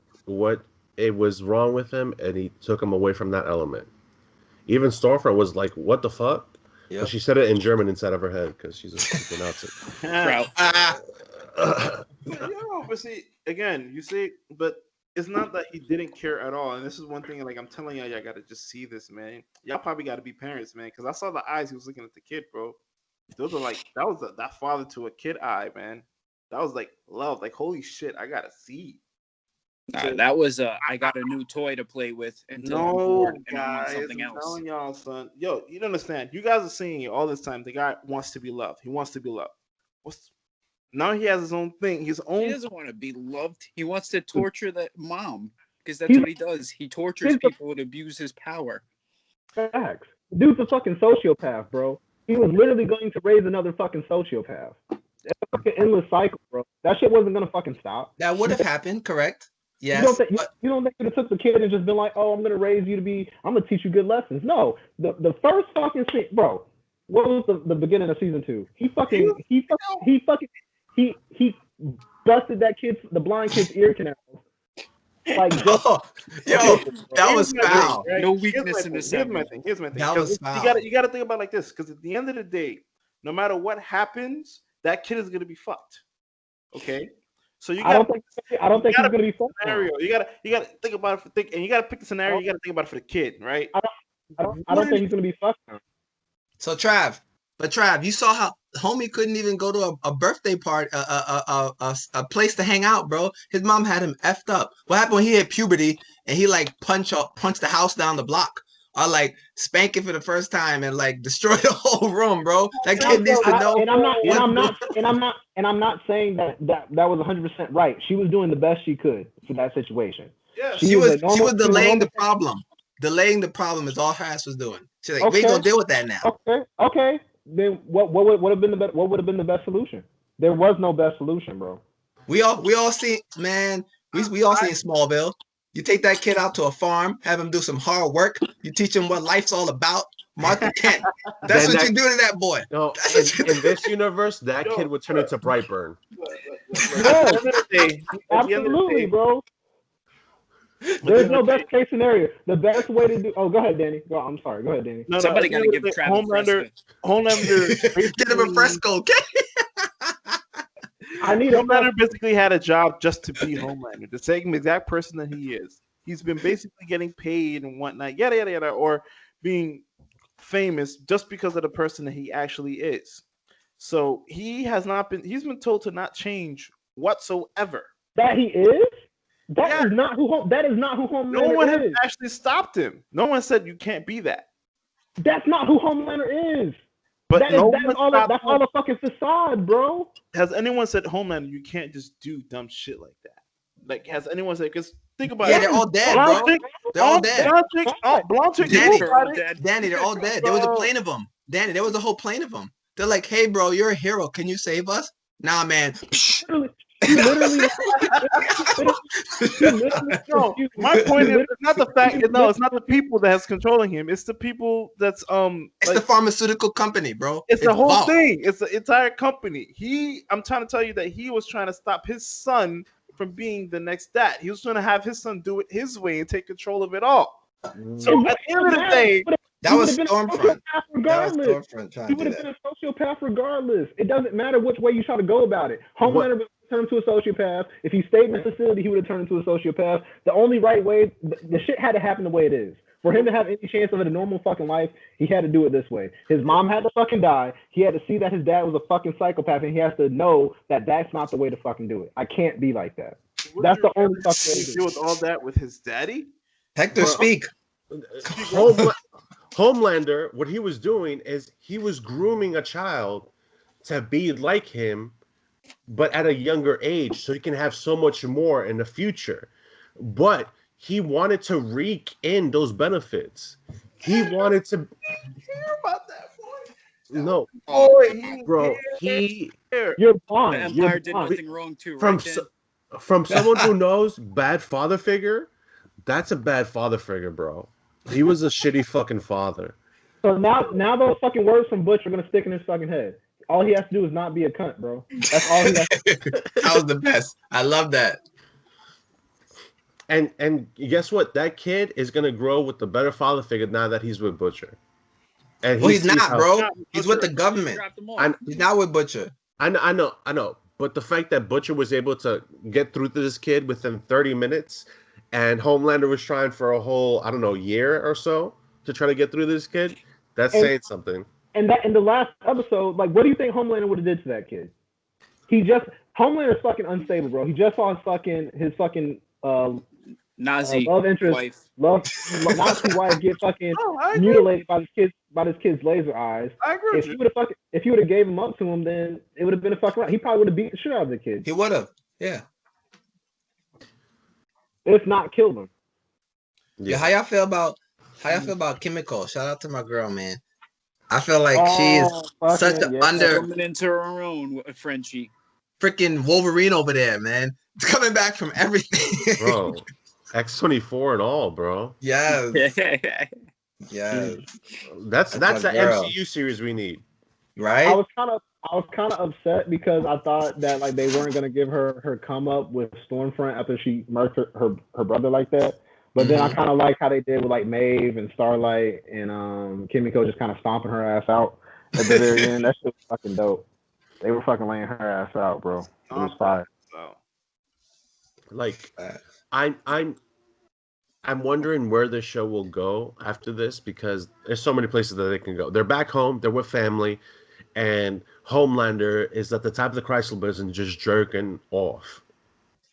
it was wrong with him, and he took him away from that element. Even Stormfront was like, "What the fuck?" Yep. But she said it in German inside of her head because she's a super Nazi. But see, again, but it's not that he didn't care at all. And this is one thing, I'm telling y'all gotta just see this, man. Y'all probably gotta be parents, man, because I saw the eyes he was looking at the kid, bro. Those are that was that father to a kid eye, man. That was love. Holy shit, I gotta see. That was I got a new toy to play with until I'm bored and I want something I'm else. telling y'all, son. Yo, you don't understand. You guys are saying it all this time. The guy wants to be loved. He wants to be loved. Now he has his own thing. He doesn't want to be loved. He wants to torture that mom because that's what he does. He tortures people and abuses his power. Facts. Dude's a fucking sociopath, bro. He was literally going to raise another fucking sociopath. It's a fucking endless cycle, bro. That shit wasn't gonna fucking stop. That would have happened, correct? Yes. You don't think he took the kid and just been like, "Oh, I'm gonna raise you I'm gonna teach you good lessons." No, the first fucking scene, bro. What was the beginning of season 2? He busted the blind kid's ear canal. That was foul. Right? No weakness in the segment. Here's my thing. That was foul. You gotta think about it like this, because at the end of the day, no matter what happens, that kid is gonna be fucked. Okay. So I don't think he's gonna be fucked. Scenario. You gotta think about it and you gotta pick the scenario. You gotta think about it for the kid, right? I don't think he's gonna be fucked. So Trav, you saw how homie couldn't even go to a birthday party, a place to hang out, bro. His mom had him effed up. What happened when he hit puberty and he punched the house down the block? are like spanking for the first time and like destroy the whole room, bro. That kid needs to know. And I'm not saying that was 100% right. She was doing the best she could for that situation. Yeah, She was delaying the problem. Delaying the problem is all her ass was doing. She's like, we ain't gonna deal with that now. Okay. Then what would have been the best solution? There was no best solution, bro. We all see, man. We all see in Smallville. You take that kid out to a farm, have him do some hard work. You teach him what life's all about. Martha Kent. That's what you do to that boy. No, in this universe, that kid would turn into Brightburn. Absolutely, bro. There's no best case scenario. The best way to do. Oh, go ahead, Danny. I'm sorry. Go ahead, Danny. No, Somebody got to give Travis Homelander. Get him a fresco. Homelander basically had a job just to be Homelander, the same exact person that he is. He's been basically getting paid and whatnot, yada yada yada, or being famous just because of the person that he actually is. So he's been told to not change whatsoever. That he is? That is not who Homelander is. No one has actually stopped him. No one said you can't be that. That's not who Homelander is. But that's all a fucking facade, bro. Has anyone said Homelander, you can't just do dumb shit like that? Like, has anyone said? Because think about it. Yeah, they're all dead, bro. They're all dead. Danny, they're all dead. There was a plane of them. Danny, there was a whole plane of them. They're like, hey, bro, you're a hero. Can you save us? Nah, man. Literally. No, my point is, it's not the fact. No, it's not the people that's controlling him. It's the people that's It's the pharmaceutical company, bro. It's the whole thing. It's the entire company. I'm trying to tell you that he was trying to stop his son from being the next dad. He was trying to have his son do it his way and take control of it all. So at the end of the day, that was Stormfront. Regardless, he would have been a sociopath regardless. It doesn't matter which way you try to go about it. Homelander would turn into a sociopath. If he stayed in the facility, he would have turned into a sociopath. The only right way, the shit had to happen the way it is. For him to have any chance of a normal fucking life, he had to do it this way. His mom had to fucking die. He had to see that his dad was a fucking psychopath, and he has to know that that's not the way to fucking do it. I can't be like that. That's the only fucking way to deal with all that with his daddy. Hector, speak. Homelander, what he was doing is he was grooming a child to be like him, but at a younger age, so he can have so much more in the future. But he wanted to rake in those benefits. He wanted to hear about that, boy. No, bro. You're fine. The Empire did nothing wrong too. From someone who knows bad father figure, that's a bad father figure, bro. He was a shitty fucking father. So now those fucking words from Butch are gonna stick in his fucking head. All he has to do is not be a cunt, bro. That's all he has to do. That was the best. I love that. And guess what? That kid is gonna grow with the better father figure now that he's with Butcher. And he's not, bro. He's with the government. He's not with Butcher. I know. But the fact that Butcher was able to get through to this kid within 30 minutes, and Homelander was trying for a whole, I don't know, year or so to try to get through to this kid, that's saying something. And that in the last episode, like, what do you think Homelander would have did to that kid? Homelander's fucking unstable, bro. He just saw his fucking Nazi love interest, Nazi wife get fucking mutilated by this kid's laser eyes. I agree. If he would have gave him up to him, then it would have been a fucking right. He probably would have beat the shit out of the kid. He would have, yeah. If not killed him. Yeah. How y'all feel about Kimiko? Shout out to my girl, man. I feel like she's such an coming into her own, Frenchie. Freaking Wolverine over there, man. Coming back from everything. Bro, X-24 and all, bro. Yeah. Yeah. That's the MCU series we need. Right? I was kind of upset because I thought that like they weren't gonna give her come up with Stormfront after she murdered her brother like that. But then I kind of like how they did with like Maeve and Starlight and Kimiko just kind of stomping her ass out at the very end. That shit was fucking dope. They were fucking laying her ass out, bro. It was fire. Like, I'm wondering where this show will go after this because there's so many places that they can go. They're back home. They're with family, and Homelander is at the top of the Chrysler business, just jerking off.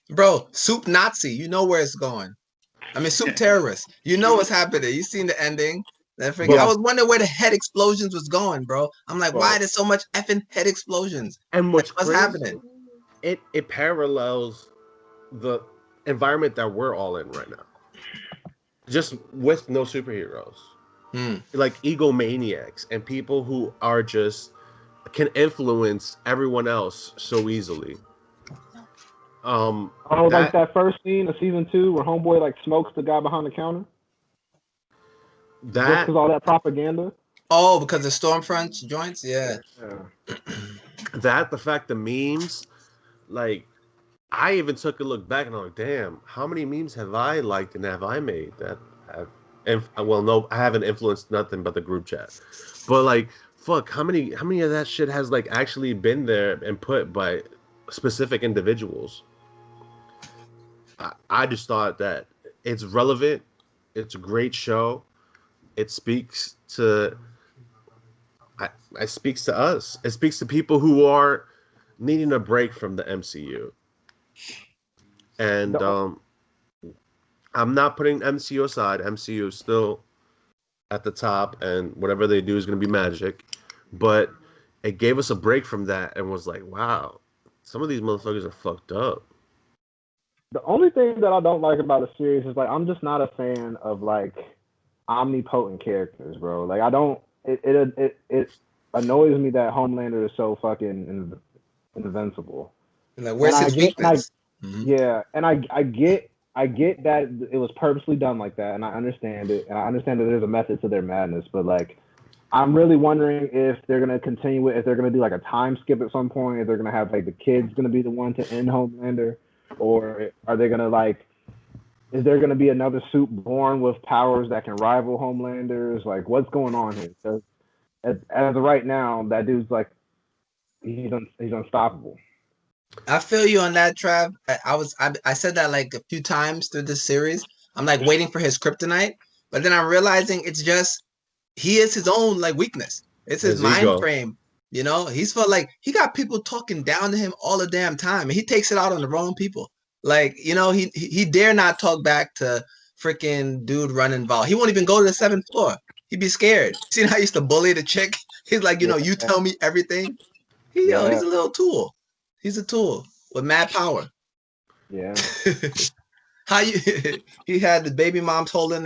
Bro, Soup Nazi. You know where it's going. I mean, soup terrorists. You know what's happening. You seen the ending. But- I was wondering where the head explosions was going, bro. I'm like, why Bro. there's so much effing head explosions? And what's crazy, happening? It parallels the environment that we're all in right now. Just with no superheroes. Like egomaniacs and people who are just can influence everyone else so easily. Like that first scene of season 2 where homeboy like smokes the guy behind the counter. Just because all that propaganda. Oh, because the Stormfront joints, yeah. The fact the memes, like I even took a look back and I'm like, damn, how many memes have I liked and have I made that have no, I haven't influenced nothing but the group chat. But like, fuck, how many of that shit has like actually been there and put by specific individuals? I just thought that it's relevant. It's a great show. It speaks to it speaks to us. It speaks to people who are needing a break from the MCU. And I'm not putting MCU aside. MCU is still at the top, and whatever they do is going to be magic. But it gave us a break from that and was like, wow, some of these motherfuckers are fucked up. The only thing that I don't like about the series is like I'm just not a fan of like omnipotent characters, bro. Like I don't. It annoys me that Homelander is so fucking invincible. Like where's his weakness? Yeah, and I get that it was purposely done like that, and I understand it, and I understand that there's a method to their madness, but like I'm really wondering if they're gonna continue it, if they're gonna do like a time skip at some point, if they're gonna have like the kids gonna be the one to end Homelander, or are they gonna like, is there gonna be another suit born with powers that can rival Homelander's? Like what's going on here? So as of right now, that dude's like he's unstoppable. I feel you on that, Trav. I said that like a few times through this series. I'm like waiting for his kryptonite, but then I'm realizing it's just he is his own like weakness. It's his mind ego. frame. You know, he's felt like he got people talking down to him all the damn time, and he takes it out on the wrong people. Like, you know, he dare not talk back to freaking dude running Vol. He won't even go to the 7th floor. He'd be scared. See how I used to bully the chick? He's like, you know, you tell me everything. He's a little tool. He's a tool with mad power. Yeah. He had the baby moms holding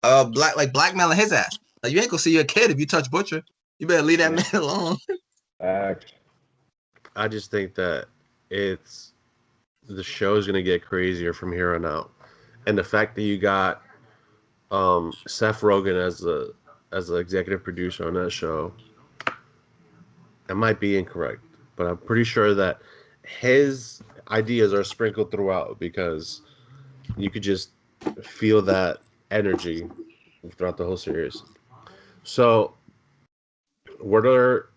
blackmailing his ass. Like you ain't gonna see your kid if you touch Butcher. You better leave that man alone. I just think that the show is gonna get crazier from here on out, and the fact that you got Seth Rogen as the executive producer on that show, I might be incorrect, but I'm pretty sure that his ideas are sprinkled throughout because you could just feel that energy throughout the whole series. So, what are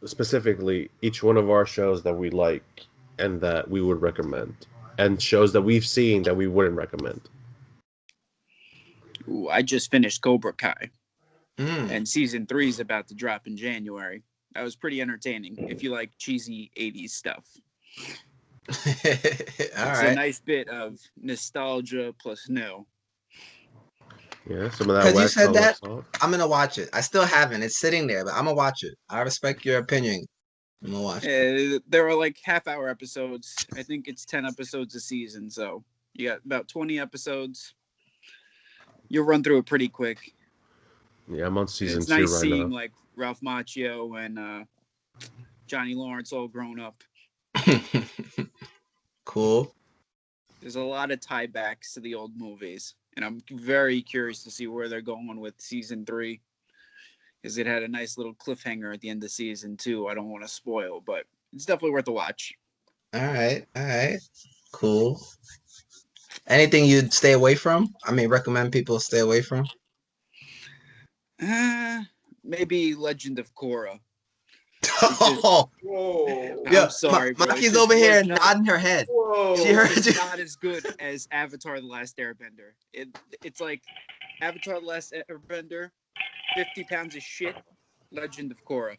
specifically each one of our shows that we like and that we would recommend, and shows that we've seen that we wouldn't recommend? Ooh, I just finished Cobra Kai, and season 3 is about to drop in January. That was pretty entertaining if you like cheesy 80s stuff. It's a nice bit of nostalgia plus new. Yeah, some of that. Because you said that, I'm gonna watch it. I still haven't. It's sitting there, but I'm gonna watch it. I respect your opinion. I'm gonna watch it. There are like half-hour episodes. I think it's 10 episodes a season, so you got about 20 episodes. You'll run through it pretty quick. Yeah, I'm on season 2 right now. It's nice seeing now. like Ralph Macchio and Johnny Lawrence all grown up. Cool. There's a lot of tiebacks to the old movies, and I'm very curious to see where they're going with season 3, because it had a nice little cliffhanger at the end of season 2. I don't want to spoil, but it's definitely worth a watch. All right, cool. Anything you'd stay away from? I mean, recommend people stay away from? Maybe Legend of Korra. I'm sorry, bro. Maki's over here nodding her head. She heard you. It's not as good as Avatar: The Last Airbender. It's like Avatar: The Last Airbender, 50 pounds of shit. Legend of Korra.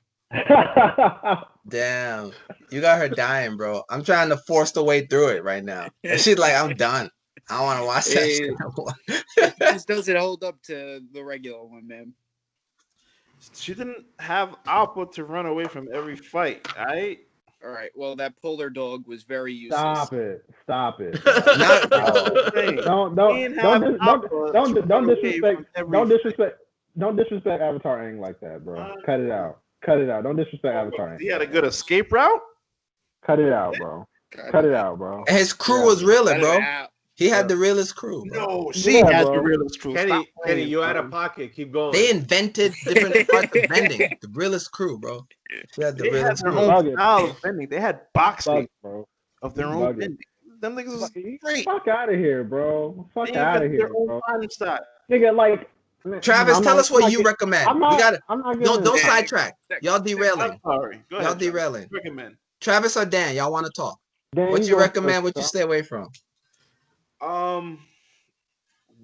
Damn, you got her dying, bro. I'm trying to force the way through it right now. And she's like, I'm done. I want to watch that shit. It just doesn't hold up to the regular one, man. She didn't have Appa to run away from every fight. All right. Well, that polar dog was very useless. Stop it. Stop it. Not- Don't disrespect Avatar Aang like that, bro. Cut it out. Don't disrespect Avatar Aang. He had a good escape route. Cut it out, bro. Cut it out, bro. And his crew was realer, bro. Out. He had the realest crew, bro. No, she had the realest crew. Kenny, you out of pocket. Keep going. They invented different parts of bending. The realest crew, bro. She had the They had realest their crew. own style of bending. They had boxing Bro. of their own bending. Them niggas was great. Fuck out of here, bro. Fuck They out of invented here, their own bro. fighting style. Nigga, like. Travis, tell us what you recommend. I'm not, We gotta I'm not don't giving- sidetrack. Y'all derailing. I'm sorry. Go ahead. Y'all Travis. derailing. Recommend. Travis or Dan, y'all want to talk? Dan, What you go recommend? first, What you bro. stay away from?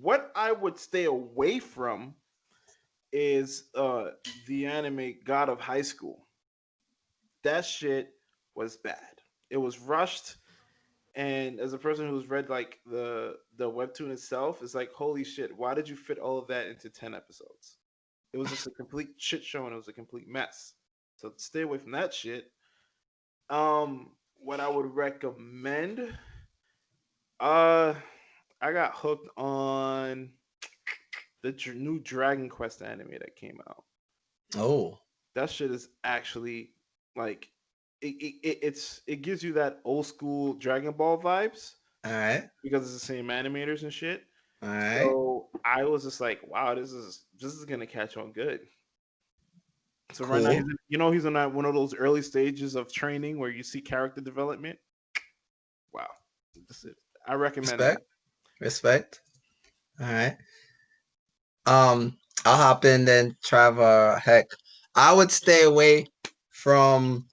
What I would stay away from is the anime God of High School. That shit was bad. It was rushed, and as a person who's read like the webtoon itself, it's like, holy shit, why did you fit all of that into 10 episodes? It was just a complete shit show, and it was a complete mess. So stay away from that shit. What I would recommend, I got hooked on the new Dragon Quest anime that came out. Oh, That shit is actually like it gives you that old school Dragon Ball vibes all right, because it's the same animators and shit. all right. So I was just like, wow, this is gonna catch on good. So right now, Cool. he's in one of those early stages of training where you see character development. Wow, that's it. I recommend it. Respect. All right. I'll hop in then. Trevor, heck, I would stay away from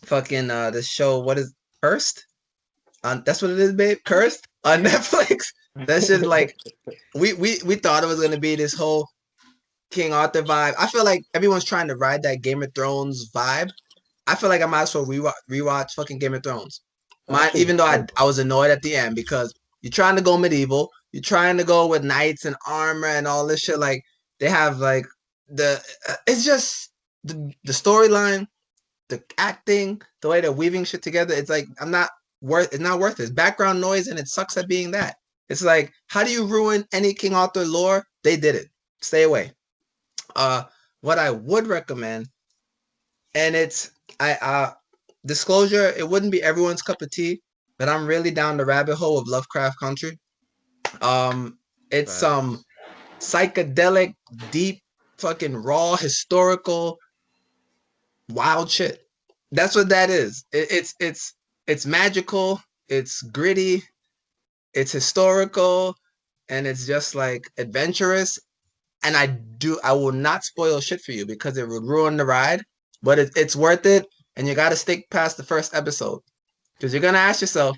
fucking the show. What is Cursed? That's what it is, babe. Cursed on Netflix. That shit like we thought it was gonna be this whole King Arthur vibe. I feel like everyone's trying to ride that Game of Thrones vibe. I feel like I might as well rewatch fucking Game of Thrones. Even though I was annoyed at the end because you're trying to go medieval, you're trying to go with knights and armor and all this shit. Like they have like it's just the storyline, the acting, the way they're weaving shit together. It's like it's not worth it. It's background noise and it sucks at being that. It's like, how do you ruin any King Arthur lore? They did it. Stay away. What I would recommend, and it's disclosure, it wouldn't be everyone's cup of tea, but I'm really down the rabbit hole of Lovecraft Country. It's some psychedelic, deep, fucking raw, historical, wild shit. That's what that is. It's magical, it's gritty, it's historical, and it's just like adventurous. And I will not spoil shit for you because it would ruin the ride, but it's worth it. And you got to stick past the first episode because you're going to ask yourself,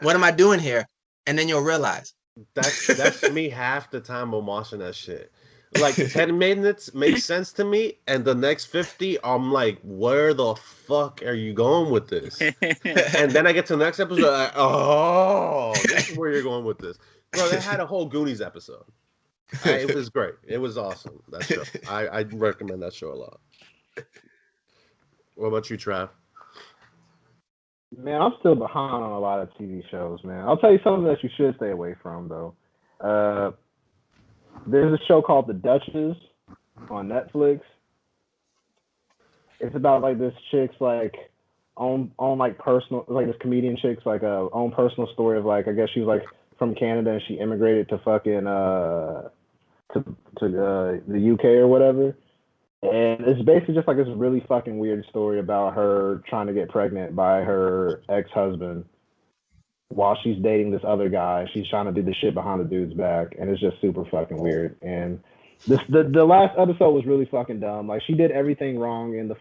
what am I doing here? And then you'll realize. That's me half the time I'm watching that shit. Like 10 minutes makes sense to me, and the next 50, I'm like, where the fuck are you going with this? And then I get to the next episode, like, oh, this is where you're going with this. Bro, they had a whole Goonies episode. It was great. It was awesome. That show. I recommend that show a lot. What about you, Trav? Man, I'm still behind on a lot of TV shows, man. I'll tell you something that you should stay away from, though. There's a show called The Duchess on Netflix. It's about like this chick's like own like personal, like this comedian chick's like own personal story of like, I guess she was like from Canada and she immigrated to fucking to the UK or whatever. And it's basically just like this really fucking weird story about her trying to get pregnant by her ex-husband while she's dating this other guy. She's trying to do the shit behind the dude's back, and it's just super fucking weird. And the last episode was really fucking dumb. Like she did everything wrong in the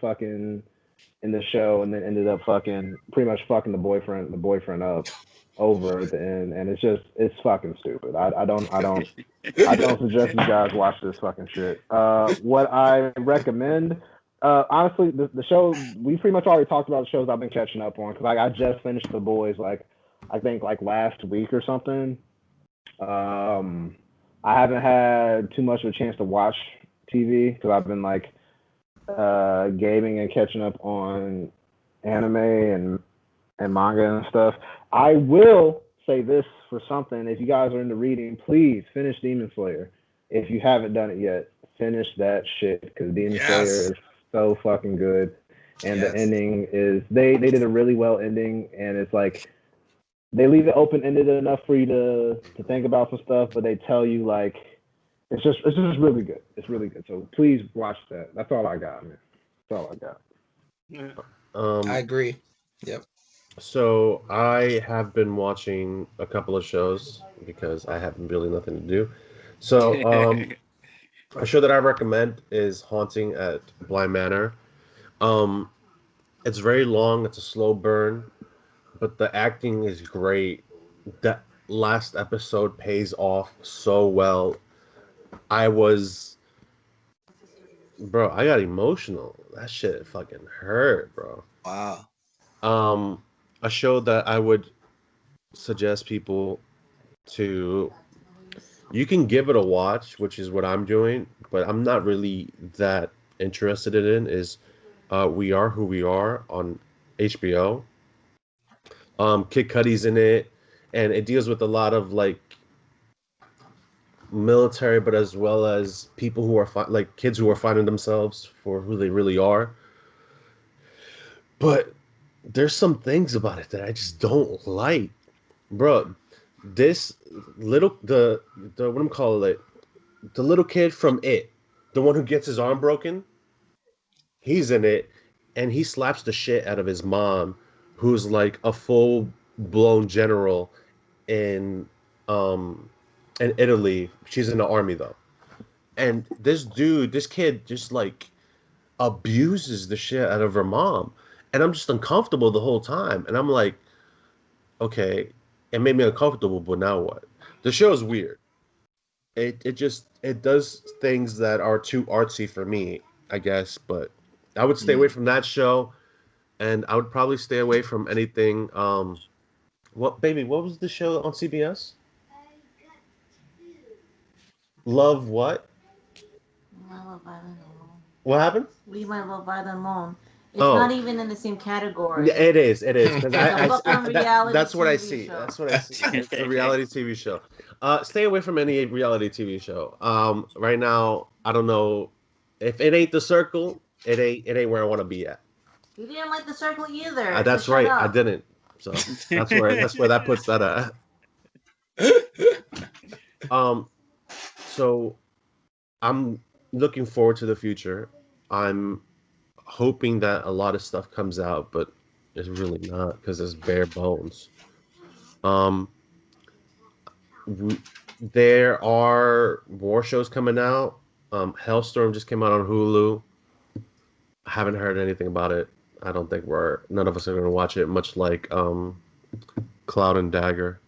show, and then ended up fucking pretty much fucking the boyfriend up over at the end, and it's fucking stupid. I don't suggest you guys watch this fucking shit. What I recommend, honestly, the show, we pretty much already talked about the shows I've been catching up on because I just finished The Boys like I think like last week or something, I haven't had too much of a chance to watch TV because I've been like gaming and catching up on anime and manga and stuff. I will say this for something. If you guys are into reading, please finish Demon Slayer. If you haven't done it yet, finish that shit because Demon Slayer is so fucking good. And the ending is they did a really well ending, and it's like they leave it open ended enough for you to think about some stuff, but they tell you like it's just really good. It's really good. So please watch that. That's all I got, man. That's all I got. I agree. Yep. So I have been watching a couple of shows because I have really nothing to do. So a show that I recommend is Haunting at Bly Manor. Um, it's very long. It's a slow burn, but the acting is great. That last episode pays off so well. I was, bro. I got emotional. That shit fucking hurt, bro. Wow. A show that I would suggest people to. You can give it a watch, which is what I'm doing, but I'm not really that interested in. Is We Are Who We Are on HBO. Kid Cudi's in it, and it deals with a lot of like military, but as well as people who are like kids who are finding themselves for who they really are. But there's some things about it that I just don't like, bro. This little the what I'm calling it, the little kid from It, the one who gets his arm broken, he's in it, and he slaps the shit out of his mom, who's like a full blown general in um in Italy. She's in the army though. And this kid just like abuses the shit out of her mom. And I'm just uncomfortable the whole time. And I'm like, okay, it made me uncomfortable, but now what? The show is weird. It does things that are too artsy for me, I guess, but I would stay away from that show, and I would probably stay away from anything what was the show on CBS? Love what? My Love Island alone. What happened? Leave My Love Island alone. It's Oh. not even in the same category. Yeah, it is because that's what I TV see. show. That's what I see. It's a reality TV show. Stay away from any reality TV show. Right now, I don't know if it ain't The Circle. It ain't where I want to be at. You didn't like The Circle either. That's so right. Shut I up. didn't. So that's where that puts that at. So I'm looking forward to the future. I'm hoping that a lot of stuff comes out, but it's really not because it's bare bones. Um, there are more shows coming out. Hellstorm just came out on Hulu. I haven't heard anything about it. I don't think none of us are going to watch it, much like Cloud and Dagger.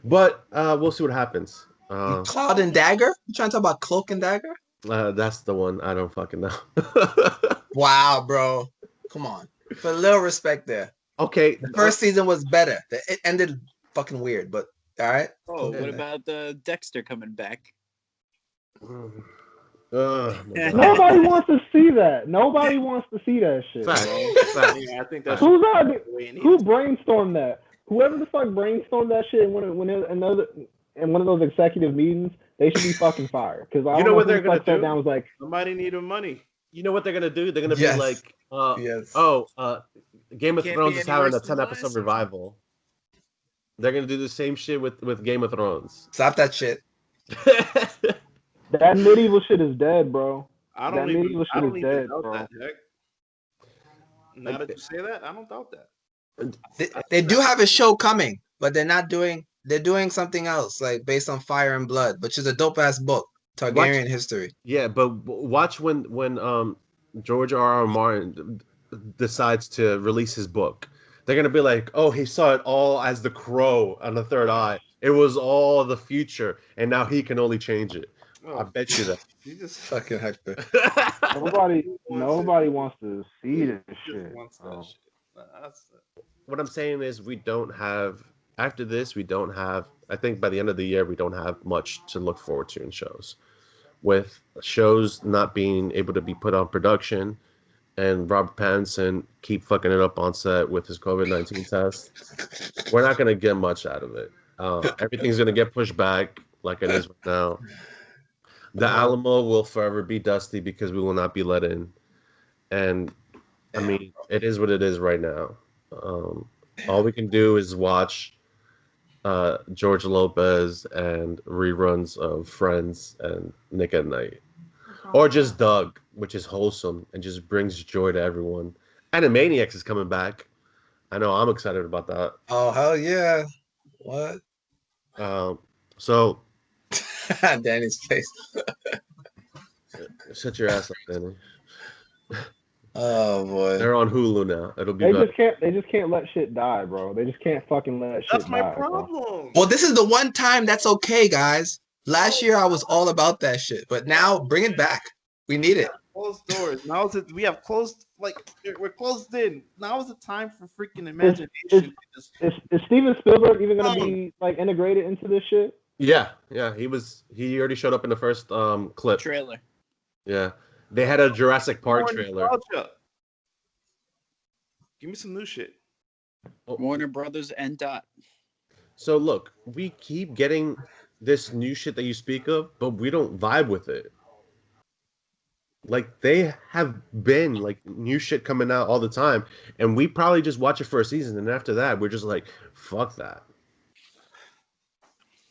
But we'll see what happens. Cloud and Dagger? You trying to talk about Cloak and Dagger? That's the one. I don't fucking know. Wow, bro. Come on. Put a little respect there. Okay. The first season was better. It ended fucking weird, but all right. Oh, what about Dexter coming back? Nobody wants to see that. Nobody wants to see that shit. Fact. I think that's who brainstormed that? Whoever the fuck brainstormed that shit in one of those executive meetings, they should be fucking fired. Because I don't know what they're gonna do. Down was like, somebody needed money. You know what they're gonna do? They're gonna be like, Game of Thrones is having a 10-episode revival. They're gonna do the same shit with Game of Thrones. Stop that shit. That medieval shit is dead, bro. I don't even doubt that, heck. Now that you say that, I don't doubt that. They do have a show coming, but they're doing something else, like based on Fire and Blood, which is a dope ass book, Targaryen history. Yeah, but watch when George R.R. Martin decides to release his book. They're gonna be like, oh, he saw it all as the crow on the third eye. It was all the future, and now he can only change it. I bet you that. You just fucking Hector. Nobody wants to see this shit. What I'm saying is we don't have after this, we don't have. I think by the end of the year, we don't have much to look forward to in shows. With shows not being able to be put on production, and Robert Pattinson keep fucking it up on set with his COVID-19 test, we're not gonna get much out of it. Everything's gonna get pushed back like it is right now. The Alamo will forever be dusty because we will not be let in. And I mean, it is what it is right now. All we can do is watch George Lopez and reruns of Friends and Nick at Night. Or just Doug, which is wholesome and just brings joy to everyone. Animaniacs is coming back. I know I'm excited about that. Oh, hell yeah. What? So Danny's face. shut your ass up, Danny. Oh boy. They're on Hulu now. It'll be They better. just can't let shit die, bro. They just can't fucking let shit die. That's my bro. problem. Well, this is the one time that's okay, guys. Last year I was all about that shit, but now bring it back. We need it. Closed doors. Now is it? We have closed. Like we're closed in. Now is the time for freaking imagination. Is Steven Spielberg even gonna be like integrated into this shit? Yeah. He already showed up in the first clip. Trailer. Yeah. They had a Jurassic Park trailer. Give me some new shit. Warner Brothers and Dot. So look, we keep getting this new shit that you speak of, but we don't vibe with it. Like they have been like new shit coming out all the time, and we probably just watch it for a season, and after that, we're just like, fuck that.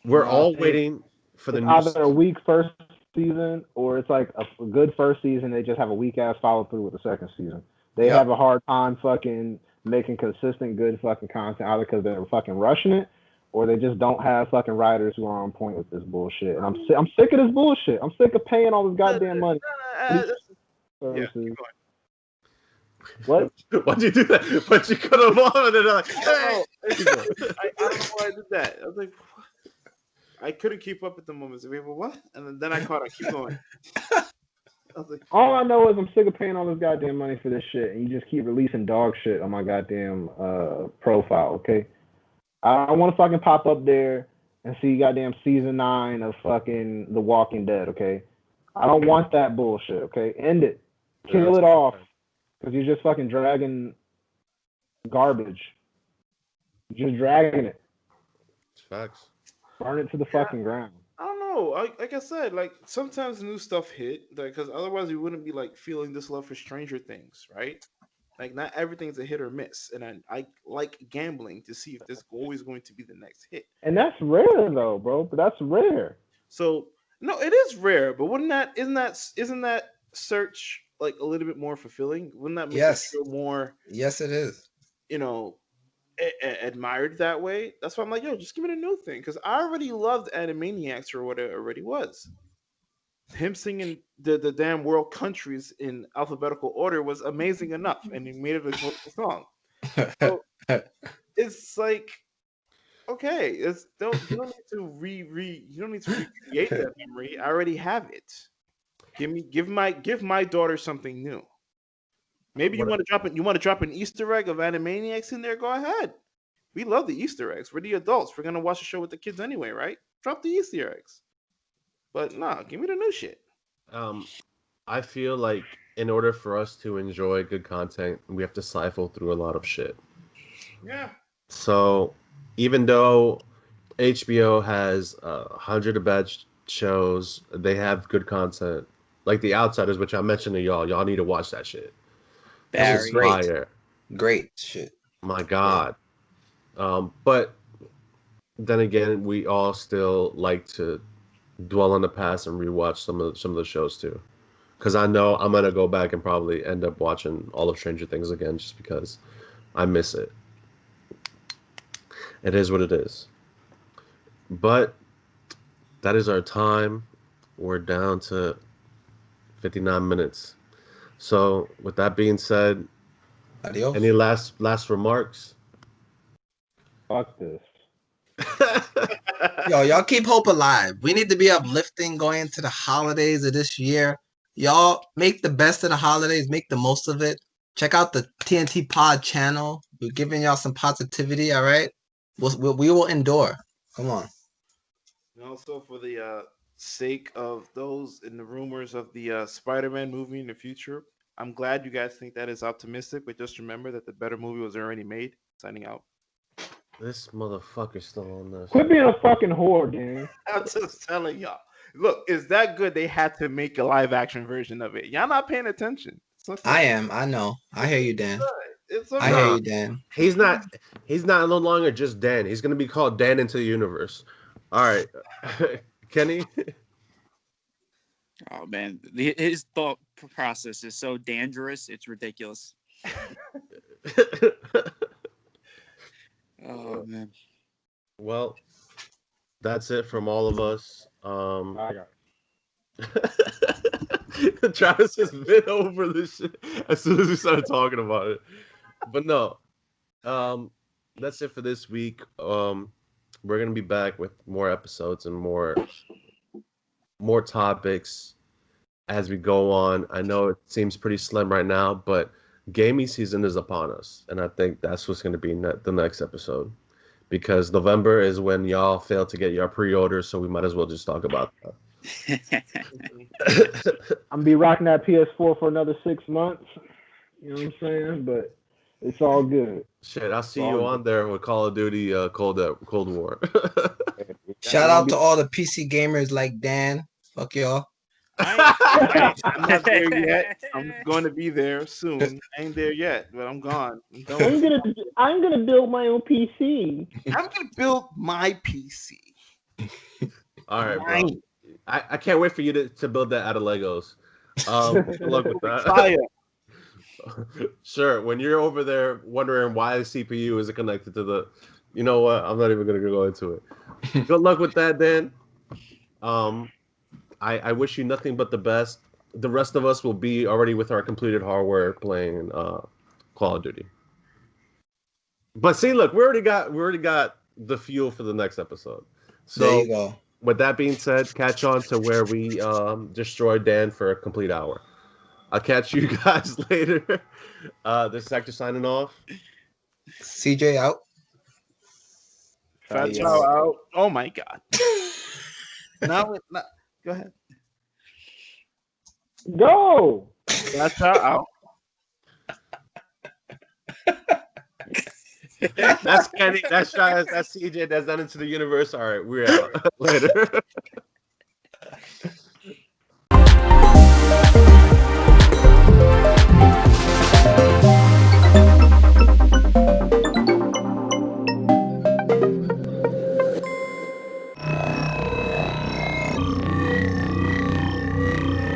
We're all waiting for the new either a weak first season or it's like a good first season. They just have a weak ass follow through with the second season. They have a hard time fucking making consistent good fucking content either because they're fucking rushing it or they just don't have fucking writers who are on point with this bullshit. And I'm sick of this bullshit. I'm sick of paying all this goddamn money. What? Why'd you do that? But you cut them off and then like, hey. I don't know why I did that. I was like, I couldn't keep up at the moment. So, wait, what? And then I caught it. Keep going. I was like, all I know is I'm sick of paying all this goddamn money for this shit, and you just keep releasing dog shit on my goddamn profile, okay? I want to fucking pop up there and see goddamn season 9 of fucking The Walking Dead, okay? I don't want that bullshit, okay? End it. Kill it off. Because you're just fucking dragging garbage. You're just dragging it. It's facts. Burn it to the fucking ground. I don't know. Like I said, like sometimes new stuff hit because otherwise we wouldn't be like feeling this love for Stranger Things, right? Like not everything's a hit or miss, and I like gambling to see if there's always going to be the next hit. And that's rare though, bro. But that's rare. So no, it is rare, but isn't that search like a little bit more fulfilling? Wouldn't that make you feel more? Yes, it is. You know, admired that way. That's why I'm like, yo, just give me a new thing because I already loved Animaniacs or what it already was. Him singing the damn world countries in alphabetical order was amazing enough, and he made it a beautiful song. So it's like, okay, you don't need to you don't need to recreate that memory. I already have it. Give my daughter something new. Maybe you want to drop an Easter egg of Animaniacs in there. Go ahead. We love the Easter eggs. We're the adults. We're gonna watch the show with the kids anyway, right? Drop the Easter eggs. But nah, give me the new shit. I feel like in order for us to enjoy good content, we have to siphon through a lot of shit. Yeah. So even though HBO has 100 bad shows, they have good content. Like The Outsiders, which I mentioned to y'all. Y'all need to watch that shit. That was fire. Great shit. My God. But then again, we all still like to dwell on the past and rewatch some of the shows too, because I know I'm gonna go back and probably end up watching all of Stranger Things again just because I miss it. It is what it is. But that is our time. We're down to 59 minutes. So with that being said, adios. Any last remarks? Fuck this. Yo, y'all keep hope alive. We need to be uplifting going into the holidays of this year. Y'all make the best of the holidays. Make the most of it. Check out the TNT Pod channel. We're giving y'all some positivity, all right? We will endure. Come on. And also for the sake of those in the rumors of the Spider-Man movie in the future, I'm glad you guys think that is optimistic, but just remember that the better movie was already made. Signing out. This motherfucker's still on this. Quit being a fucking whore, gang. I'm just telling y'all. Look, is that good? They had to make a live action version of it. Y'all not paying attention. It's okay. I am. I know. I hear you, Dan. It's I okay. hear you, Dan. He's not no longer just Dan. He's gonna be called Dan into the universe. All right. Kenny. Oh man, his thought process is so dangerous. It's ridiculous. Oh man. Well, that's it from all of us. I got Travis has been over this shit as soon as we started talking about it. But no, that's it for this week. We're gonna be back with more episodes and more topics as we go on. I know it seems pretty slim right now, but gaming season is upon us, and I think that's what's gonna be the next episode. Because November is when y'all fail to get your pre-orders, so we might as well just talk about that. I'm gonna be rocking that PS4 for another 6 months. You know what I'm saying? But it's all good. Shit, I'll see you on there with Call of Duty Cold War. Shout out to all the PC gamers like Dan. Fuck y'all. I'm not there yet. I'm going to be there soon. I ain't there yet, but I'm gone. I'm gonna build my own PC. I'm gonna build my PC. All right, bro. I can't wait for you to build that out of Legos. Good luck with that. Sure. When you're over there wondering why the CPU isn't connected to the, you know what? I'm not even gonna go into it. Good luck with that, Dan. I wish you nothing but the best. The rest of us will be already with our completed hardware playing Call of Duty. But see, look, we already got the fuel for the next episode. So there you go. With that being said, catch on to where we destroy Dan for a complete hour. I'll catch you guys later. This is Hector signing off. CJ out. Fat Chow out. Oh my god. Now, go ahead. Go. Fat Chow out. That's Kenny. That's Travis. That's CJ. That's not into the universe. All right, we're out later.